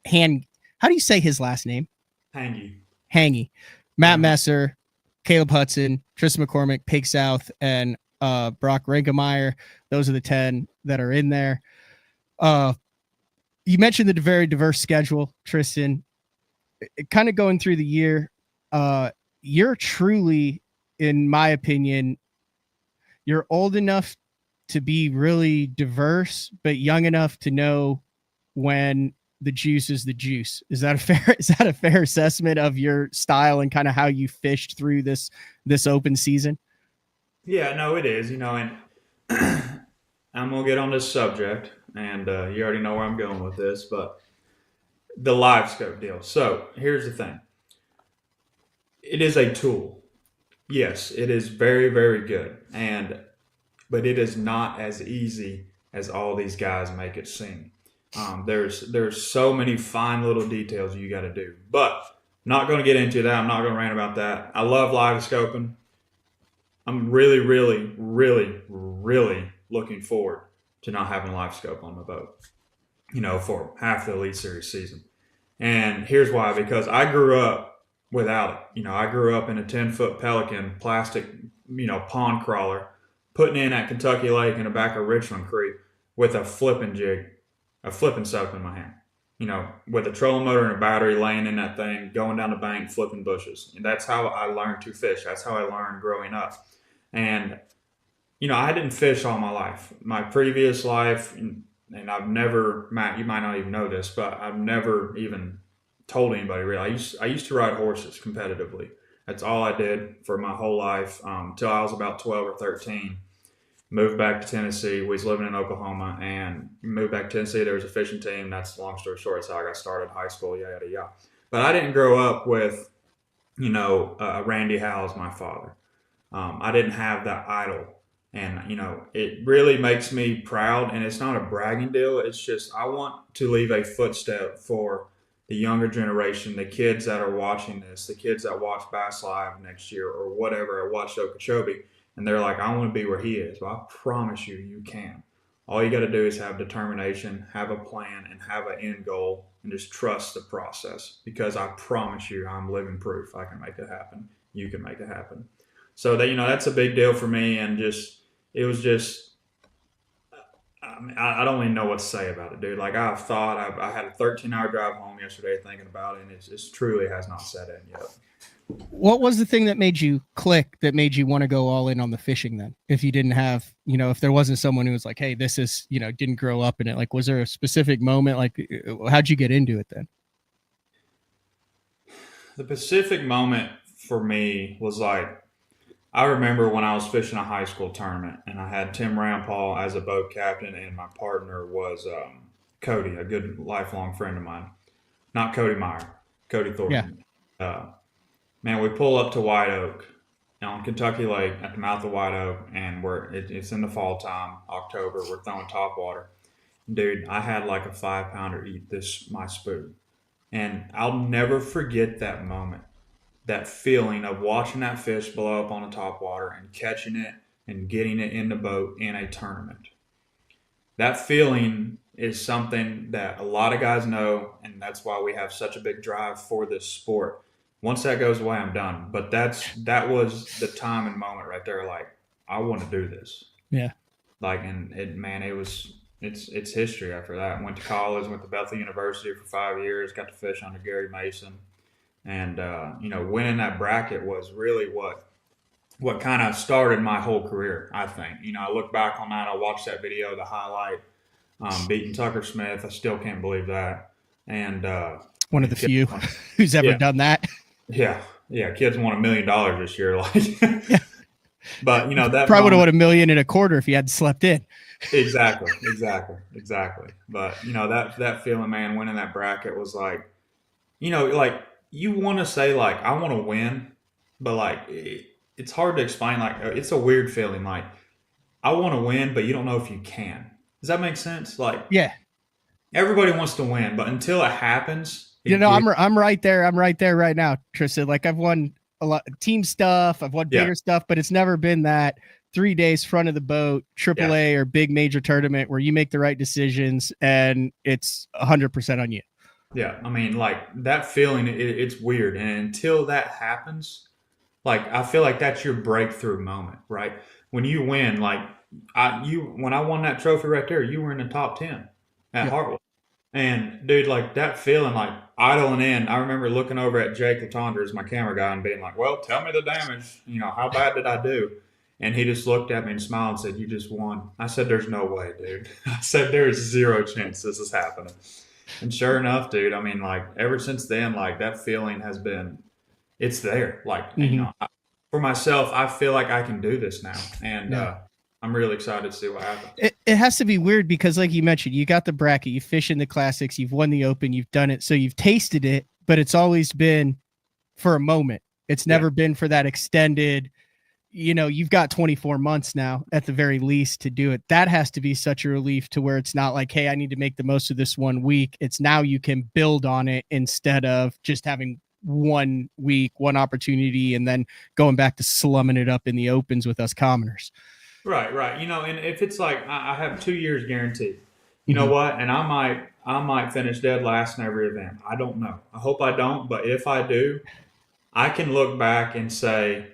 do you say his last name? Hangy. Matt Messer, Caleb Hudson, Tristan McCormick, Pig South, and Brock Rinkemeyer. Those are the 10 that are in there. You mentioned the very diverse schedule, Tristan. Kind of going through the year, you're truly, in my opinion, you're old enough to be really diverse, but young enough to know when the juice is the juice. Is that a fair assessment of your style and kind of how you fished through this open season? Yeah, no, it is, and I'm going to get on this subject, and you already know where I'm going with this, but the live scope deal. So here's the thing. It is a tool. Yes, it is very, very good. But it is not as easy as all these guys make it seem. There's so many fine little details you got to do. But I'm not going to get into that. I'm not going to rant about that. I love live scoping. I'm really, really, really, really looking forward to not having a live scope on my boat, for half the Elite Series season. And here's why, because I grew up without it. I grew up in a 10-foot Pelican plastic, pond crawler, putting in at Kentucky Lake in the back of Richland Creek with a flipping soap in my hand, with a trolling motor and a battery laying in that thing, going down the bank, flipping bushes. And that's how I learned to fish. That's how I learned growing up. And, I didn't fish all my life. My previous life, and I've never, Matt, you might not even know this, but I've never even told anybody really. I used to ride horses competitively. That's all I did for my whole life until I was about 12 or 13. Moved back to Tennessee. We was living in Oklahoma and moved back to Tennessee. There was a fishing team. That's long story short. That's how I got started in high school, yada, yada. But I didn't grow up with, Randy Howe as my father. I didn't have that idol. And, it really makes me proud. And it's not a bragging deal. It's just I want to leave a footstep for the younger generation, the kids that are watching this, the kids that watch Bass Live next year or whatever, or watch Okeechobee. And they're like, I want to be where he is. Well, I promise you, you can. All you got to do is have determination, have a plan, and have an end goal, and just trust the process. Because I promise you, I'm living proof. I can make it happen. You can make it happen. So that that's a big deal for me. And it was just, I don't even know what to say about it, dude. Like I had a 13-hour drive home yesterday thinking about it, and it truly has not set in yet. What was the thing that made you click, that made you want to go all in on the fishing then? If you didn't have, if there wasn't someone who was like, hey, this is, didn't grow up in it. Like, was there a specific moment? Like, how'd you get into it then? The specific moment for me was like, I remember when I was fishing a high school tournament and I had Tim Rampaul as a boat captain and my partner was Cody, a good lifelong friend of mine. Not Cody Meyer, Cody Thornton. Yeah. Man, we pull up to White Oak on Kentucky Lake at the mouth of White Oak, and it's in the fall time, October. We're throwing topwater. Dude, I had like a 5-pounder eat my spoon. And I'll never forget that moment, that feeling of watching that fish blow up on the topwater and catching it and getting it in the boat in a tournament. That feeling is something that a lot of guys know, and that's why we have such a big drive for this sport. Once that goes away, I'm done. But that was the time and moment right there. Like, I want to do this. Yeah. Like, and it's history after that. Went to college, went to Bethel University for 5 years, got to fish under Gary Mason. And, winning that bracket was really what kind of started my whole career, I think. I look back on that. I watched that video, the highlight, beating Tucker Smith. I still can't believe that. And one of the few who's ever done that. Yeah. Kids won $1 million this year. But that probably would have won $1.25 million if he had slept in. Exactly. But that feeling, man, winning that bracket was like, like you want to say like I want to win, but like it's hard to explain. Like it's a weird feeling. Like I want to win, but you don't know if you can. Does that make sense? Like everybody wants to win, but until it happens. I'm right there. I'm right there right now, Tristan. Like I've won a lot of team stuff. I've won bigger stuff, but it's never been that 3 days front of the boat, AAA or big major tournament where you make the right decisions and it's 100% on you. Yeah. I mean, like that feeling, it's weird. And until that happens, like, I feel like that's your breakthrough moment, right? when you win, like when I won that trophy right there, you were in the top 10 at Hartwell. And dude, like that feeling, like idling in, I remember looking over at Jake Latondra as my camera guy and being like, well, tell me the damage, how bad did I do? And he just looked at me and smiled and said, you just won. I said, there's no way, dude. I said, there's zero chance this is happening. And sure enough, dude, I mean, like ever since then, like that feeling has been, it's there. Like, for myself, I feel like I can do this now. And, I'm really excited to see what happens. It has to be weird because, like you mentioned, you got the bracket, you fish in the classics, you've won the Open, you've done it. So you've tasted it, but it's always been for a moment. It's never been for that extended, you've got 24 months now at the very least to do it. That has to be such a relief to where it's not like, hey, I need to make the most of this 1 week. It's now you can build on it instead of just having 1 week, one opportunity, and then going back to slumming it up in the Opens with us commoners. Right. And if it's like I have 2 years guaranteed, you know what? And I might finish dead last in every event. I don't know. I hope I don't. But if I do, I can look back and say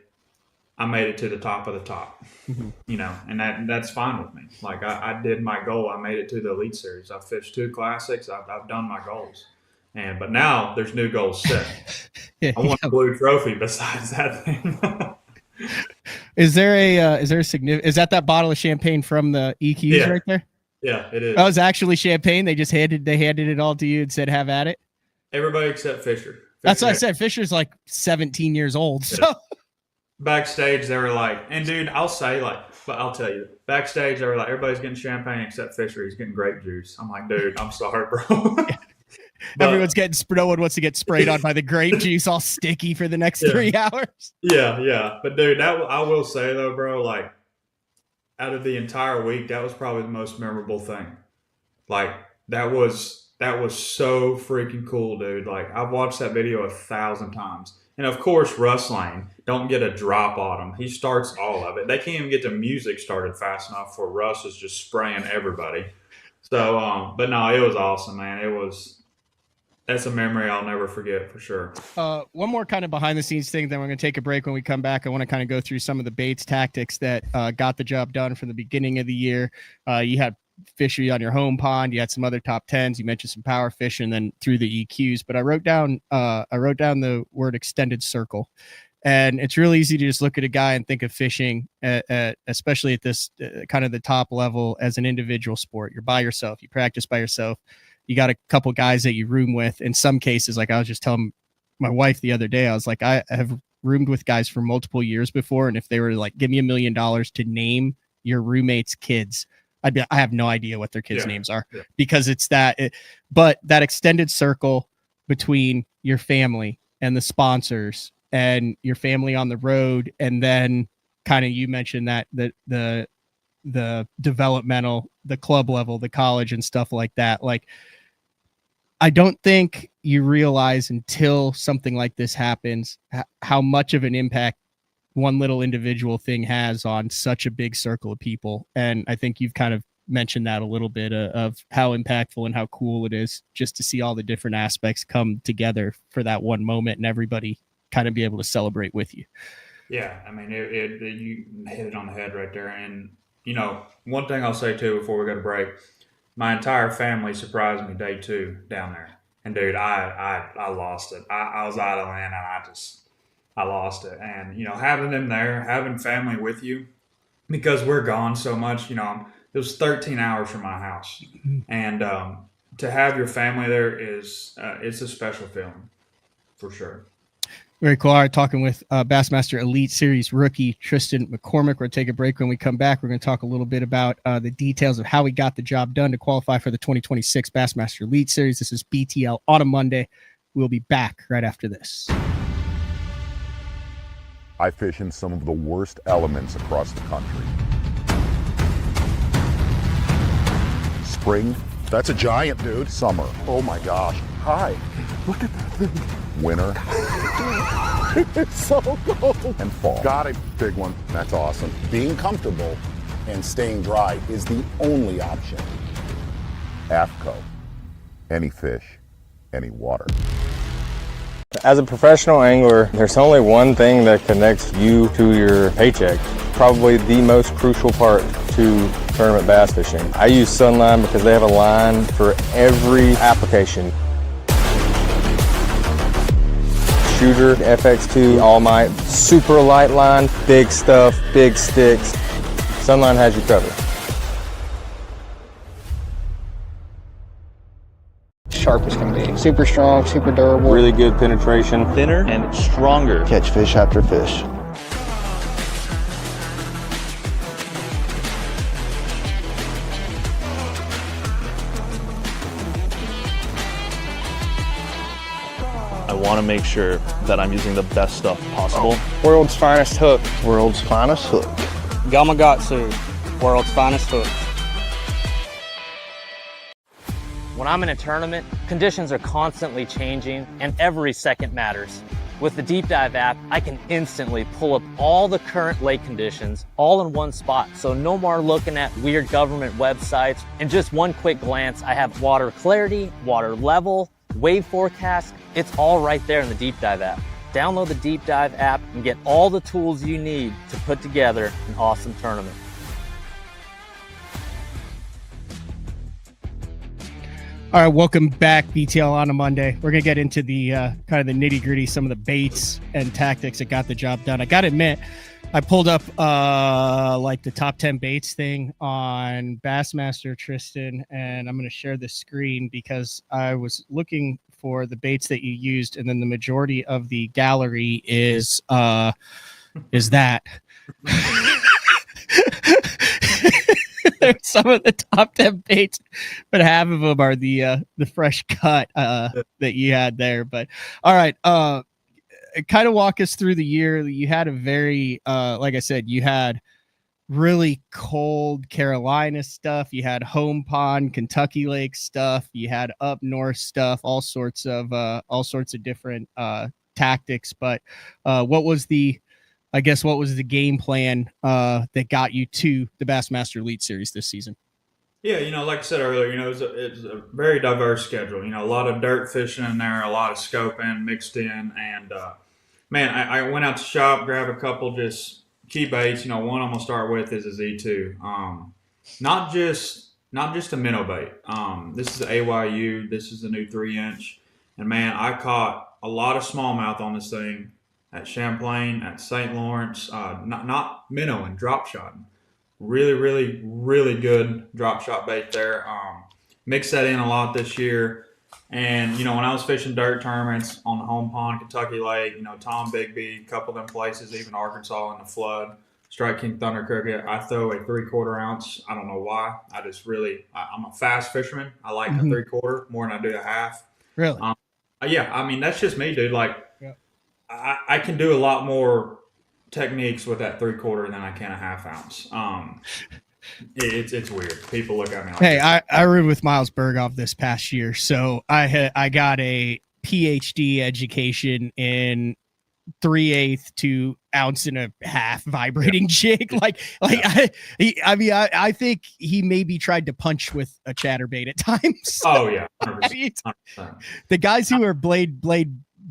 I made it to the top of the top, and that's fine with me. Like I did my goal. I made it to the Elite Series. I fished 2 classics. I've done my goals. But now there's new goals set. I want a blue trophy besides that thing. Is there a significant? Is that bottle of champagne from the EQs right there? Yeah, it is. Oh, it's actually champagne. They handed it all to you and said, "Have at it." Everybody except Fisher. That's what I said. Fisher's like 17 years old. So backstage, they were like, and dude, I'll tell you, backstage they were like, everybody's getting champagne except Fisher. He's getting grape juice. I'm like, dude, I'm sorry, bro. Everyone's no one wants to get sprayed on by the grape juice all sticky for the next 3 hours. Yeah. But dude, I will say though, bro, like out of the entire week, that was probably the most memorable thing. Like that was so freaking cool, dude. Like I've watched that video 1,000 times. And of course, Russ Lane, don't get a drop on him. He starts all of it. They can't even get the music started fast enough for Russ is just spraying everybody. So, but no, it was awesome, man. That's a memory I'll never forget for sure. One more kind of behind the scenes thing, then we're going to take a break. When we come back, I want to kind of go through some of the baits tactics that got the job done from the beginning of the year. You had fishery on your home pond. You had some other top 10s. You mentioned some power fish and then through the EQs, but I wrote down the word extended circle. And it's really easy to just look at a guy and think of fishing, especially at this kind of the top level, as an individual sport. You're by yourself. You practice by yourself. You got a couple guys that you room with. In some cases, like I was just telling my wife the other day, I was like, I have roomed with guys for multiple years before. And if they were like, give me $1 million to name your roommate's kids, I have no idea what their kids' names are because it's but that extended circle between your family and the sponsors and your family on the road. And then kind of, you mentioned that the developmental, the club level, the college and stuff like that. Like, I don't think you realize until something like this happens how much of an impact one little individual thing has on such a big circle of people. And I think you've kind of mentioned that a little bit of how impactful and how cool it is just to see all the different aspects come together for that one moment and everybody kind of be able to celebrate with you. Yeah. I mean, you hit it on the head right there. And, one thing I'll say too, before we go to break, my entire family surprised me day 2 down there. And dude, I lost it. I was out of land and I lost it. And, having them there, having family with you, because we're gone so much, it was 13 hours from my house. And to have your family there is, it's a special feeling for sure. Very cool. All right, talking with Bassmaster Elite Series rookie Tristan McCormick. We're going to take a break. When we come back, we're going to talk a little bit about the details of how we got the job done to qualify for the 2026 Bassmaster Elite Series. This is BTL on a Monday. We'll be back right after this. I fish in some of the worst elements across the country. Spring, that's a giant, dude. Summer, oh my gosh. Hi, look at that thing. Winter, it's so cold. And fall. Got a big one, that's awesome. Being comfortable and staying dry is the only option. AFCO, any fish, any water. As a professional angler, there's only one thing that connects you to your paycheck. probably the most crucial part to tournament bass fishing. I use Sunline because they have a line for every application. Shooter, FX2, All Might, super light line, big stuff, big sticks. Sunline has you covered. Sharp as can be. Super strong, super durable. Really good penetration. Thinner and stronger. Catch fish after fish. I want to make sure that I'm using the best stuff possible. World's finest hook. World's finest hook. Gamakatsu. World's finest hook. When I'm in a tournament, conditions are constantly changing and every second matters. With the Deep Dive app, I can instantly pull up all the current lake conditions all in one spot. So no more looking at weird government websites. In just one quick glance, I have water clarity, water level, wave forecast. It's all right there in the Deep Dive app. Download the Deep Dive app and get all the tools you need to put together an awesome tournament. All right, welcome back, BTL on a Monday. We're gonna get into the kind of the nitty gritty, some of the baits and tactics that got the job done. I gotta admit, I pulled up like the top 10 baits thing on Bassmaster, Tristan, and I'm gonna share the screen because I was looking for the baits that you used, and then the majority of the gallery is that. Some of the top 10 baits, but half of them are the fresh cut that you had there. But all right, kind of walk us through the year. You had a very like I said, you had really cold Carolina stuff, you had home pond Kentucky Lake stuff, you had up north stuff, all sorts of different tactics. But what was the game plan that got you to the Bassmaster Elite Series this season? Yeah, like I said earlier, it's a very diverse schedule. A lot of dirt fishing in there, a lot of scoping mixed in, and man, I went out to shop, grabbed a couple just key baits. One I'm gonna start with is a Z2. Not just a minnow bait. This is AYU. This is the new 3-inch, and man, I caught a lot of smallmouth on this thing. At Champlain, at St. Lawrence, not minnow and drop shot. Really, really, really good drop shot bait there. Mixed that in a lot this year. And, when I was fishing dirt tournaments on the home pond, Kentucky Lake, Tom Bigby, a couple of them places, even Arkansas in the flood, Strike King Thunder Cricket, I throw a 3/4 ounce. I don't know why. I'm a fast fisherman. I like a 3/4 more than I do a half. Really? Yeah, that's just me, dude. I can do a lot more techniques with that 3/4 than I can a half ounce. It's weird. People look at me like, hey, I rode with Miles Berghoff this past year, so I got a PhD education in 3/8 to ounce and a half vibrating jig. I think he maybe tried to punch with a chatterbait at times. Oh yeah, 100%. The guys who are blade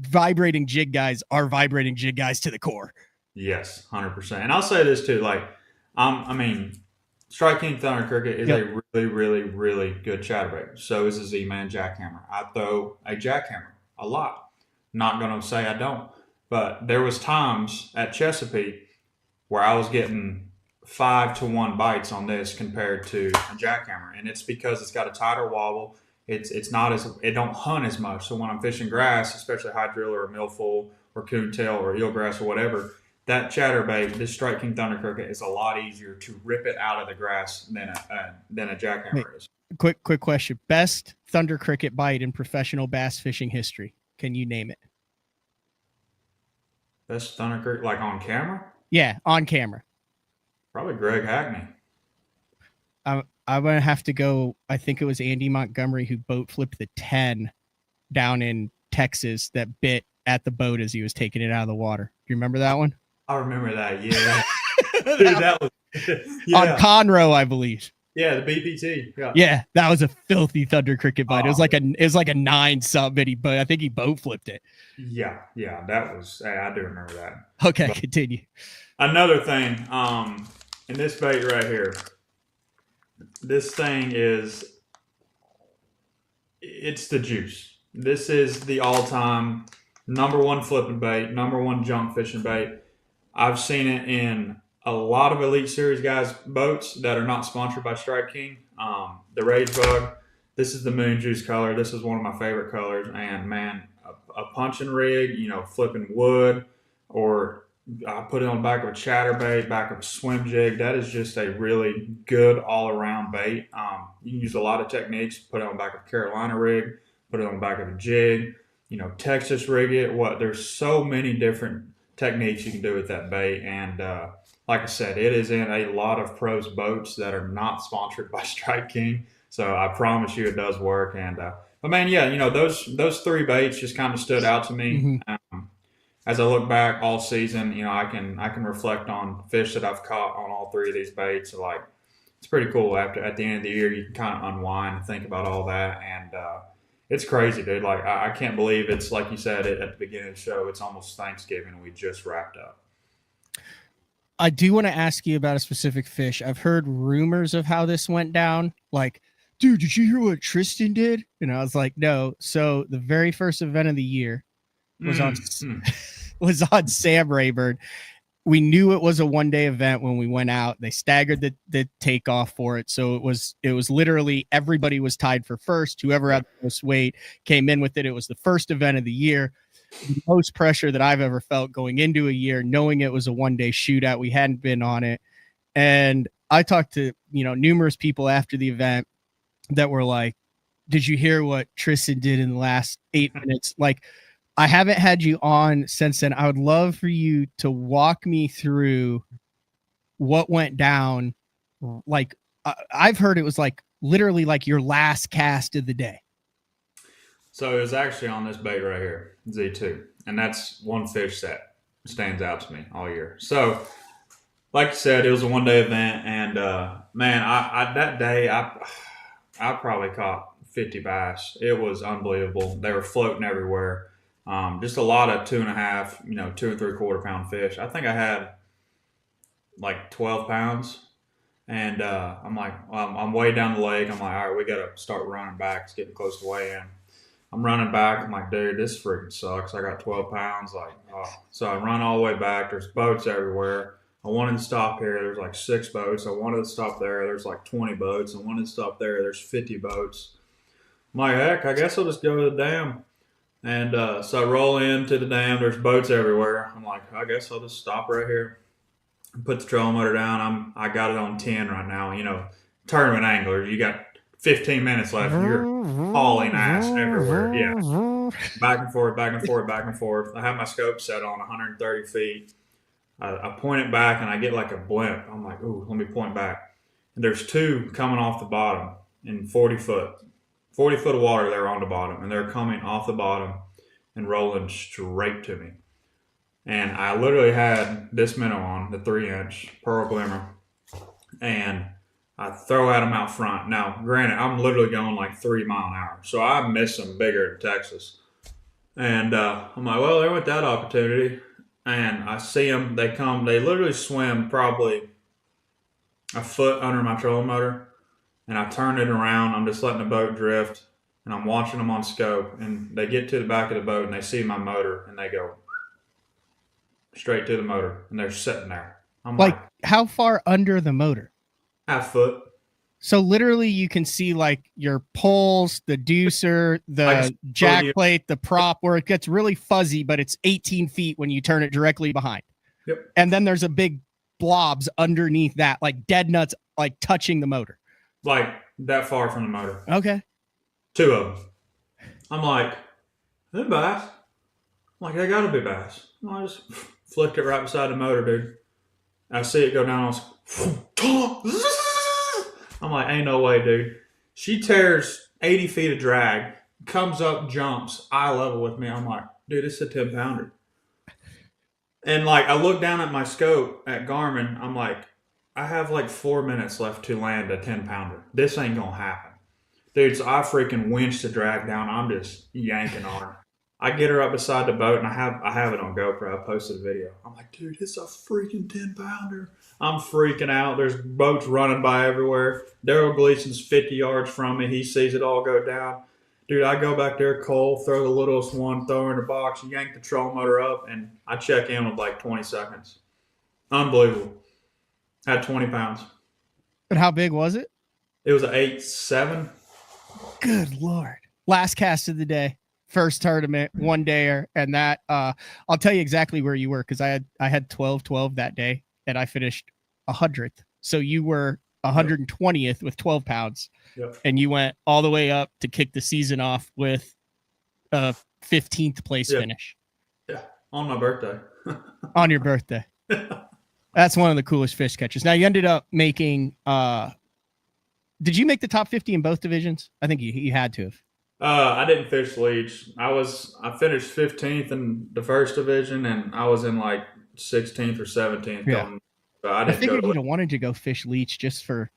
vibrating jig guys are vibrating jig guys to the core. Yes, 100%. And I'll say this too, Strike King Thunder Cricket is a really, really, really good chatterbait. So is a Z-Man jackhammer. I throw a jackhammer a lot. Not going to say I don't. But there was times at Chesapeake where I was getting 5-to-1 bites on this compared to a jackhammer. And it's because it's got a tighter wobble. It don't hunt as much. So when I'm fishing grass, especially high driller or millfoil or coontail or eelgrass or whatever, that chatterbait, this Strike King Thunder Cricket, is a lot easier to rip it out of the grass than a jackhammer is. Quick question. Best Thunder Cricket bite in professional bass fishing history. Can you name it? Best Thunder Cricket, like on camera? Yeah, on camera. Probably Greg Hackney. I'm going to have to go. I think it was Andy Montgomery who boat flipped the 10 down in Texas that bit at the boat as he was taking it out of the water. Do you remember that one? I remember that. Yeah. Dude, that was on Conroe, I believe. Yeah, the BPT. Yeah. Yeah, that was a filthy thunder cricket bite. It was Oh. like a 9 something, but I think he boat flipped it. Yeah, that was. I do remember that. Okay, But continue. another thing, in this bait right here, this thing it's the juice. This is the all-time #1 flipping bait, #1 junk fishing bait. I've seen it in a lot of Elite Series guys' boats that are not sponsored by Strike King. The Rage Bug. This is the moon juice color. This is one of my favorite colors. And man, a punching rig, flipping wood, or I put it on the back of a chatterbait, back of a swim jig. That is just a really good all-around bait. You can use a lot of techniques. Put it on the back of a Carolina rig, put it on the back of a jig, Texas rig it. There's so many different techniques you can do with that bait. And like I said, it is in a lot of pros boats that are not sponsored by Strike King. So I promise you it does work. And but man, yeah, those 3 baits just kind of stood out to me. Mm-hmm. As I look back all season, I can reflect on fish that I've caught on all 3 of these baits. So like, it's pretty cool. At the end of the year, you can kind of unwind and think about all that. And it's crazy, dude. Like, I can't believe it's, like you said at the beginning of the show, it's almost Thanksgiving and we just wrapped up. I do want to ask you about a specific fish. I've heard rumors of how this went down. Like, dude, did you hear what Tristan did? And I was like, no. So the very first event of the year was was on Sam Rayburn. We knew it was a 1-day event when we went out. They staggered the takeoff for it. So it was literally everybody was tied for first. Whoever had the most weight came in with it. It was the first event of the year. The most pressure that I've ever felt going into a year, knowing it was a 1-day shootout. We hadn't been on it. And I talked to, numerous people after the event that were like, did you hear what Tristan did in the last 8 minutes? Like, I haven't had you on since then. I would love for you to walk me through what went down. Like, I've heard it was like literally like your last cast of the day. So it was actually on this bait right here, Z2. And that's one fish that stands out to me all year. So, like you said, it was a 1-day event. And, man, I that day, I probably caught 50 bass. It was unbelievable. They were floating everywhere. Just a lot of 2.5, 2 3/4 pound fish. I think I had like 12 pounds. And I'm like, I'm way down the lake. I'm like, all right, we got to start running back. It's getting close to weigh in. I'm running back. I'm like, dude, this freaking sucks. I got 12 pounds. Like, oh. So I run all the way back. There's boats everywhere. I wanted to stop here. There's like 6 boats. I wanted to stop there. There's like 20 boats. I wanted to stop there. There's 50 boats. I'm like, heck, I guess I'll just go to the dam. And so I roll into the dam. There's boats everywhere. I'm like, I guess I'll just stop right here and put the trolling motor down. I got it on 10 right now. Tournament anglers, you got 15 minutes left. You're hauling ass everywhere. Yeah. Back and forth, back and forth, back and forth. I have my scope set on 130 feet. I point it back and I get like a blimp. I'm like, ooh, let me point back. And there's 2 coming off the bottom in 40 foot of water. They're on the bottom and they're coming off the bottom and rolling straight to me. And I literally had this minnow on, the 3-inch Pearl Glimmer, and I throw at them out front. Now, granted, I'm literally going like 3 miles an hour, so I miss them bigger in Texas. And I'm like, well, there went that opportunity. And I see them, they literally swim probably a foot under my trolling motor. And I turn it around. I'm just letting the boat drift. And I'm watching them on scope. And they get to the back of the boat and they see my motor. And they go straight to the motor. And they're sitting there. I'm like, how far under the motor? Half foot. So literally you can see like your poles, the deucer, the jack plate, the prop, where it gets really fuzzy, but it's 18 feet when you turn it directly behind. Yep. And then there's a big blobs underneath that, like dead nuts, like touching the motor. Like that far from the motor. Okay. 2 of them. I'm like, they're bass. I'm like, they gotta be bass. I just flicked it right beside the motor, dude. I see it go down. I'm like, ain't no way, dude. She tears 80 feet of drag, comes up, jumps, eye level with me. I'm like, dude, it's a 10-pounder. And like, I look down at my scope at Garmin. I'm like, I have like 4 minutes left to land a 10-pounder. This ain't gonna happen, dude. So I freaking winch the drag down. I'm just yanking on her. I get her up beside the boat, and I have it on GoPro. I posted a video. I'm like, dude, it's a freaking 10-pounder. I'm freaking out. There's boats running by everywhere. Daryl Gleason's 50 yards from me. He sees it all go down. Dude, I go back there, Cole, throw the littlest one, throw her in the box, yank the trolling motor up, and I check in with like 20 seconds. Unbelievable. Had 20 pounds. But how big was it? It was an 8.7. Good Lord. Last cast of the day. First tournament, one dayer, and that I'll tell you exactly where you were, because I had 12-12 that day, and I finished 100th. So you were 120th with 12 pounds, and you went all the way up to kick the season off with a 15th place finish. Yeah, on my birthday. On your birthday. That's one of the coolest fish catches. Now you ended up making. Did you make the top 50 in both divisions? I think you had to have. I didn't fish leech. I finished 15th in the first division, and I was in like 16th or 17th. Yeah. So I figured you'd have wanted to go fish leech just for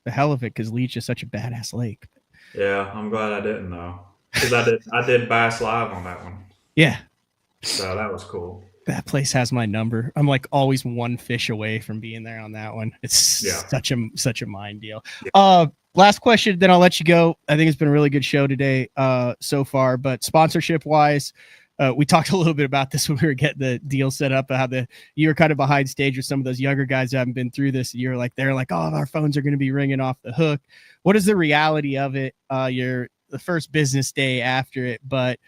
the hell of it, because leech is such a badass lake. Yeah, I'm glad I didn't though, because I did Bass Live on that one. Yeah. So that was cool. That place has my number. I'm like always one fish away from being there on that one. It's such a mind deal. Yeah. Last question, then I'll let you go. I think it's been a really good show today so far, but sponsorship wise, we talked a little bit about this when we were getting the deal set up, how you were kind of behind stage with some of those younger guys who haven't been through this. They're like, oh, our phones are going to be ringing off the hook. What is the reality of it? You're the first business day after it, but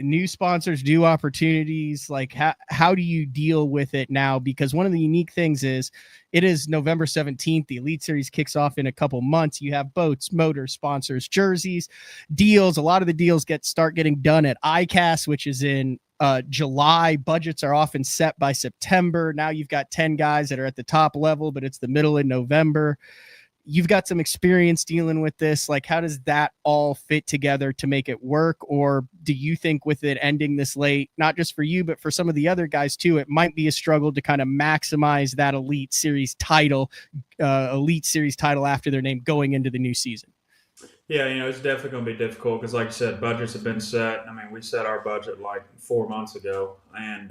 new sponsors, new opportunities, like how do you deal with it now? Because one of the unique things is it is November 17th. The Elite Series kicks off in a couple months. You have boats, motors, sponsors, jerseys, deals. A lot of the deals start getting done at ICAST, which is in July. Budgets are often set by September. Now you've got 10 guys that are at the top level, but it's the middle of November. You've got some experience dealing with this. Like, how does that all fit together to make it work? Or do you think with it ending this late, not just for you, but for some of the other guys too, it might be a struggle to kind of maximize that Elite Series title after their name going into the new season? Yeah, it's definitely going to be difficult because, like you said, budgets have been set. I mean, we set our budget like 4 months ago, and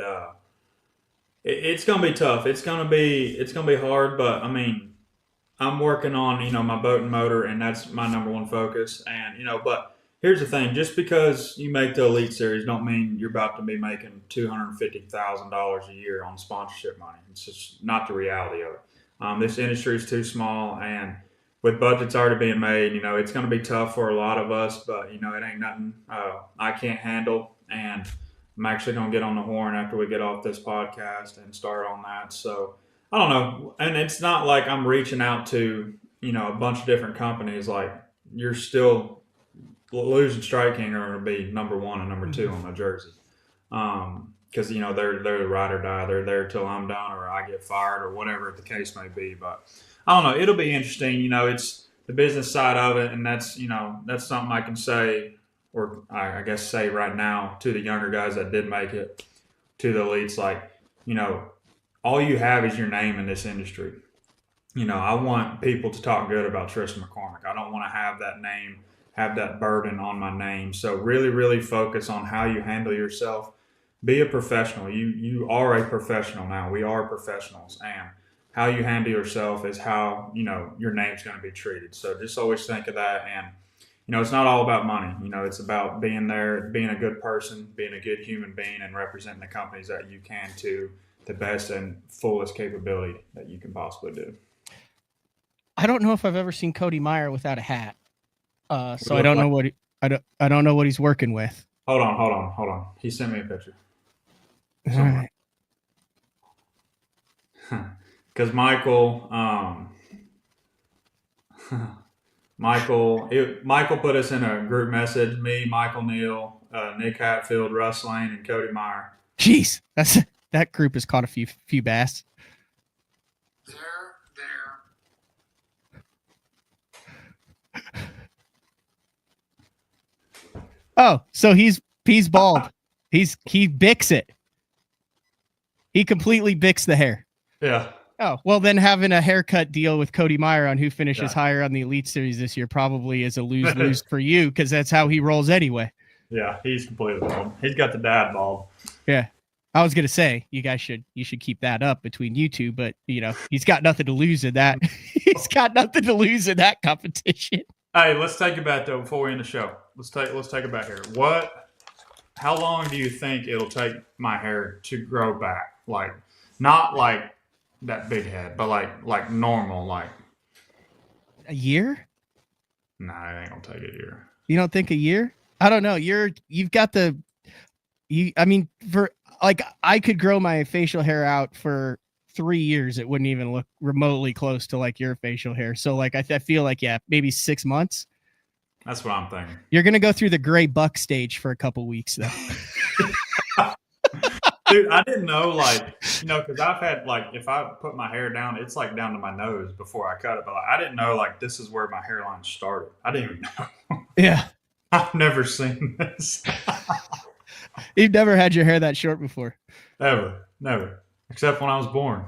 it's going to be tough. It's going to be hard, but I mean, I'm working on, my boat and motor, and that's my number one focus. And, but here's the thing, just because you make the Elite Series don't mean you're about to be making $250,000 a year on sponsorship money. It's just not the reality of it. This industry is too small, and with budgets already being made, it's going to be tough for a lot of us, but, it ain't nothing I can't handle. And I'm actually going to get on the horn after we get off this podcast and start on that. So, I don't know. And it's not like I'm reaching out to, a bunch of different companies. Like, you're still losing Strike King are going to be number one and number two on the jersey. Because, they're the ride or die. They're there till I'm done or I get fired or whatever the case may be. But I don't know. It'll be interesting. It's the business side of it. And that's, that's something I can say, or I guess say right now to the younger guys that did make it to the elites, like, all you have is your name in this industry. I want people to talk good about Tristan McCormick. I don't want to have that name, have that burden on my name. So really, really focus on how you handle yourself. Be a professional. You are a professional now. We are professionals. And how you handle yourself is how, your name's going to be treated. So just always think of that. And, it's not all about money. It's about being there, being a good person, being a good human being, and representing the companies that you can to the best and fullest capability that you can possibly do. I don't know if I've ever seen Cody Meyer without a hat. So I don't know what I don't know what he's working with. Hold on. He sent me a picture. All right. Because Michael put us in a group message, me, Michael Neal, Nick Hatfield, Russ Lane, and Cody Meyer. Jeez, that group has caught a few bass. Oh, so he's bald. He bicks it. He completely bicks the hair. Yeah. Oh, well, then having a haircut deal with Cody Meyer on who finishes higher on the Elite Series this year probably is a lose-lose for you, because that's how he rolls anyway. Yeah, he's completely bald. He's got the dad bald. Yeah. I was gonna say you should keep that up between you two, but he's got nothing to lose in that. He's got nothing to lose in that competition. Hey, let's take it back though before we end the show. Let's take it back here. How long do you think it'll take my hair to grow back? Like, not like that big head, but like normal, like a year? Nah, it ain't gonna take a year. You don't think a year? I don't know. I could grow my facial hair out for 3 years. It wouldn't even look remotely close to like your facial hair. So like, I feel like, maybe 6 months. That's what I'm thinking. You're going to go through the gray buck stage for a couple weeks though. Dude, I didn't know, because I've had, if I put my hair down, it's down to my nose before I cut it. But I didn't know, this is where my hairline started. I didn't even know. Yeah. I've never seen this. You've never had your hair that short before? Ever. Never. Except when I was born.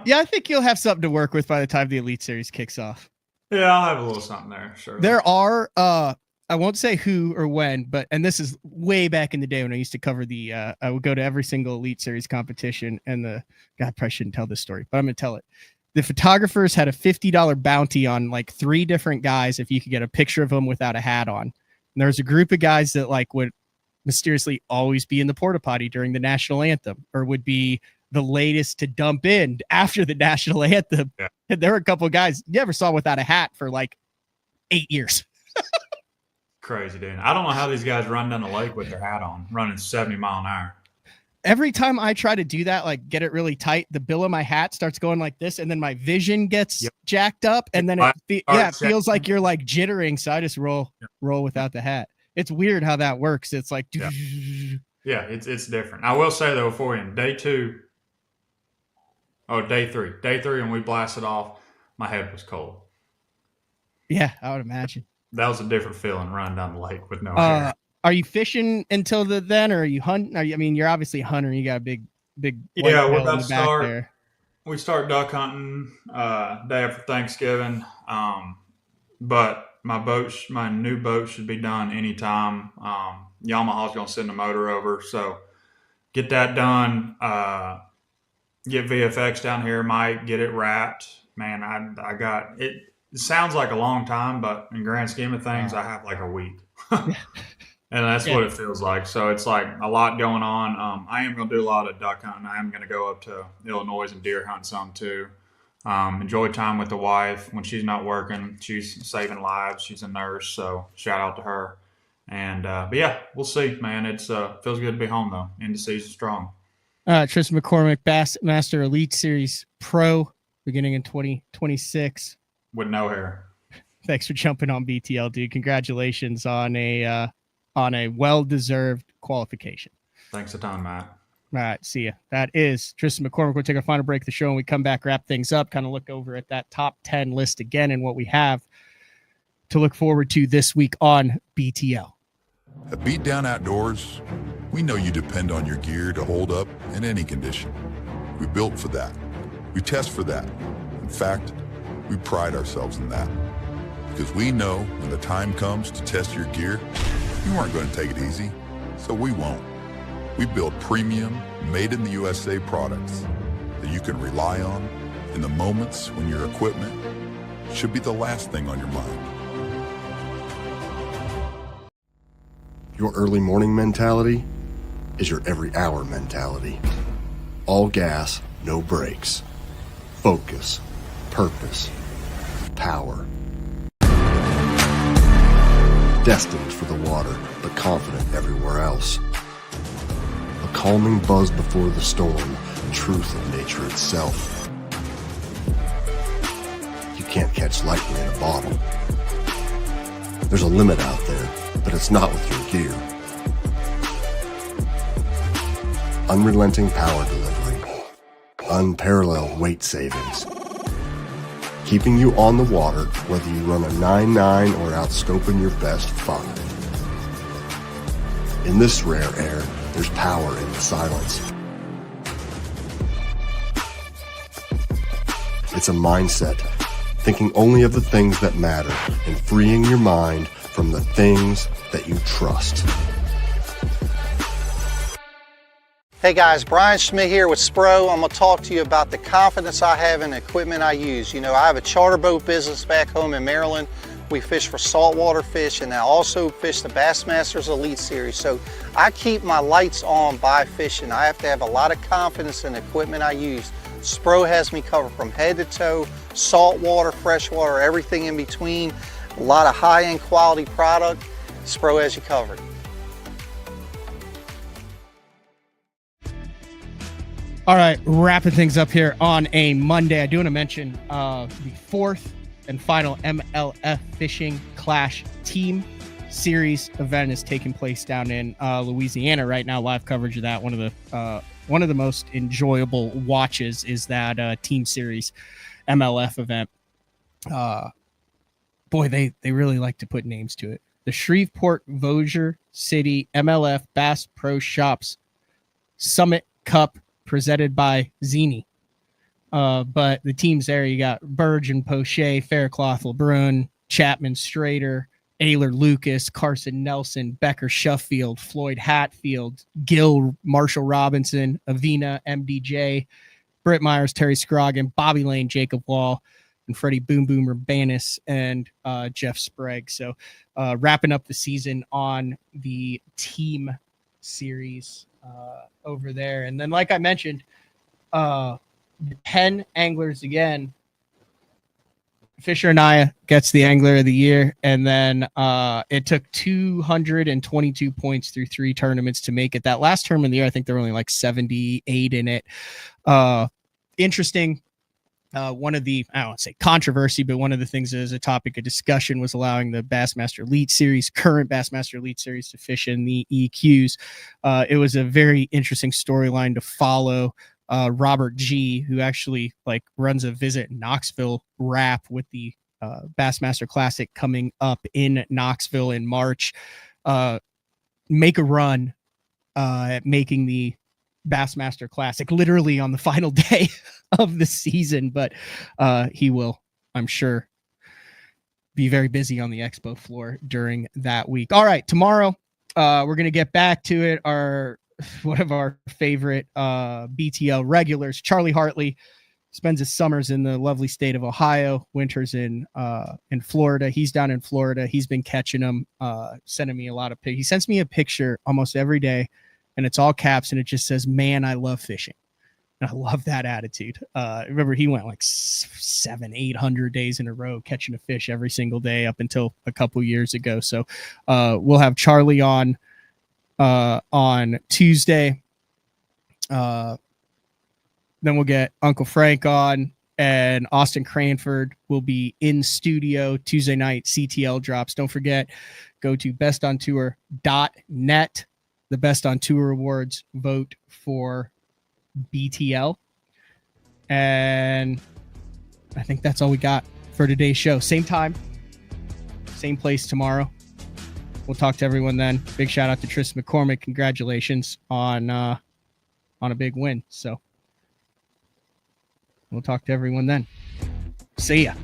Yeah, I think you'll have something to work with by the time the Elite Series kicks off. Yeah, I'll have a little something there. Sure. There are, I won't say who or when, and this is way back in the day when I used to cover I would go to every single Elite Series competition, and I probably shouldn't tell this story, but I'm going to tell it. The photographers had a $50 bounty on 3 different guys if you could get a picture of them without a hat on. And there was a group of guys that would mysteriously always be in the porta potty during the national anthem, or would be the latest to dump in after the national anthem. Yeah. And there were a couple of guys you never saw without a hat for 8 years. Crazy, dude. I don't know how these guys run down the lake with their hat on, running 70 mile an hour. Every time I try to do that, get it really tight, the bill of my hat starts going like this, and then my vision gets jacked up, and then it feels like you're jittering. So I just roll without the hat. It's weird how that works. It's like, yeah, it's different. I will say though, before in day 3, and we blasted off, my head was cold. Yeah, I would imagine. That was a different feeling running down the lake with no hair. Are you fishing until then, or are you hunting? You're obviously a hunter. You got a big. Yeah, we're about to start. There. We start duck hunting day after Thanksgiving. But my new boat should be done anytime. Yamaha's gonna send the motor over, so get that done. Get VFX down here. Might get it wrapped. Man, I got it. It sounds like a long time, but in grand scheme of things, I have a week. And that's what it feels like. So it's a lot going on. I am going to do a lot of duck hunting. I am going to go up to Illinois and deer hunt some too. Enjoy time with the wife when she's not working. She's saving lives. She's a nurse, so shout out to her. And but yeah, we'll see, man. It's feels good to be home though. End of season strong. Tristan McCormick, Bassmaster Elite Series Pro, beginning in 2026. With no hair. Thanks for jumping on BTL, dude. Congratulations on a well-deserved qualification. Thanks a ton, Matt. All right, see ya. That is Tristan McCormick. We'll take our final break of the show, and we come back, wrap things up, kind of look over at that top 10 list again and what we have to look forward to this week on BTL. At Beat Down Outdoors, we know you depend on your gear to hold up in any condition. We built for that. We test for that. In fact, we pride ourselves in that. Because we know when the time comes to test your gear, you aren't going to take it easy, so we won't. We build premium, made-in-the-USA products that you can rely on in the moments when your equipment should be the last thing on your mind. Your early morning mentality is your every hour mentality. All gas, no brakes. Focus, purpose, power. Destined for the water, but confident everywhere else. A calming buzz before the storm, truth of nature itself. You can't catch lightning in a bottle. There's a limit out there, but it's not with your gear. Unrelenting power delivery. Unparalleled weight savings. Keeping you on the water, whether you run a 9.9 or outscoping your best 5. In this rare air, there's power in the silence. It's a mindset, thinking only of the things that matter and freeing your mind from the things that you trust. Hey guys, Brian Schmidt here with Spro. I'm going to talk to you about the confidence I have in the equipment I use. You know, I have a charter boat business back home in Maryland. We fish for saltwater fish, and I also fish the Bassmasters Elite Series. So I keep my lights on by fishing. I have to have a lot of confidence in the equipment I use. Spro has me covered from head to toe, saltwater, freshwater, everything in between. A lot of high-end quality product. Spro has you covered. All right, wrapping things up here on a Monday. I do want to mention the fourth and final MLF Fishing Clash Team Series event is taking place down in Louisiana right now. Live coverage of that. One of the most enjoyable watches is that Team Series MLF event. Boy, they really like to put names to it. The Shreveport-Vossier City MLF Bass Pro Shops Summit Cup, presented by Zini. But the teams there, you got Burge and Poche, Faircloth, LeBrun, Chapman, Strader, Ayler Lucas, Carson Nelson, Becker Shuffield, Floyd Hatfield, Gill, Marshall Robinson, Avina, MDJ, Britt Myers, Terry Scroggin, Bobby Lane, Jacob Wall, and Freddie Boom Boom Urbanis, and Jeff Sprague. So wrapping up the season on the team series over there. And then, like I mentioned, 10 anglers again. Fisher Anaya gets the Angler of the Year, and then it took 222 points through 3 tournaments to make it. That last tournament of the year, I think there were only like 78 in it. Interesting. One of the, I don't want to say controversy, but one of the things that is a topic of discussion was allowing the Bassmaster Elite Series, current Bassmaster Elite Series, to fish in the EQs. It was a very interesting storyline to follow. Robert G., who actually runs a Visit Knoxville wrap with the Bassmaster Classic coming up in Knoxville in March, make a run at making the Bassmaster Classic literally on the final day of the season, but he will, I'm sure, be very busy on the expo floor during that week. All right, tomorrow we're going to get back to it. One of our favorite BTL regulars, Charlie Hartley, spends his summers in the lovely state of Ohio, winters in Florida. He's down in Florida. He's been catching them, sending me a lot of pictures. He sends me a picture almost every day, and it's all caps, and it just says, "Man, I love fishing." And I love that attitude. Remember, he went like 700-800 days in a row catching a fish every single day up until a couple years ago. So we'll have Charlie on Tuesday. Then we'll get Uncle Frank on, and Austin Cranford will be in studio Tuesday night. CTL drops. Don't forget, go to bestontour.net. The Best on Tour Awards vote for BTL. And I think that's all we got for today's show. Same time, same place tomorrow. We'll talk to everyone then. Big shout out to Tristan McCormick. Congratulations on a big win. So we'll talk to everyone then. See ya.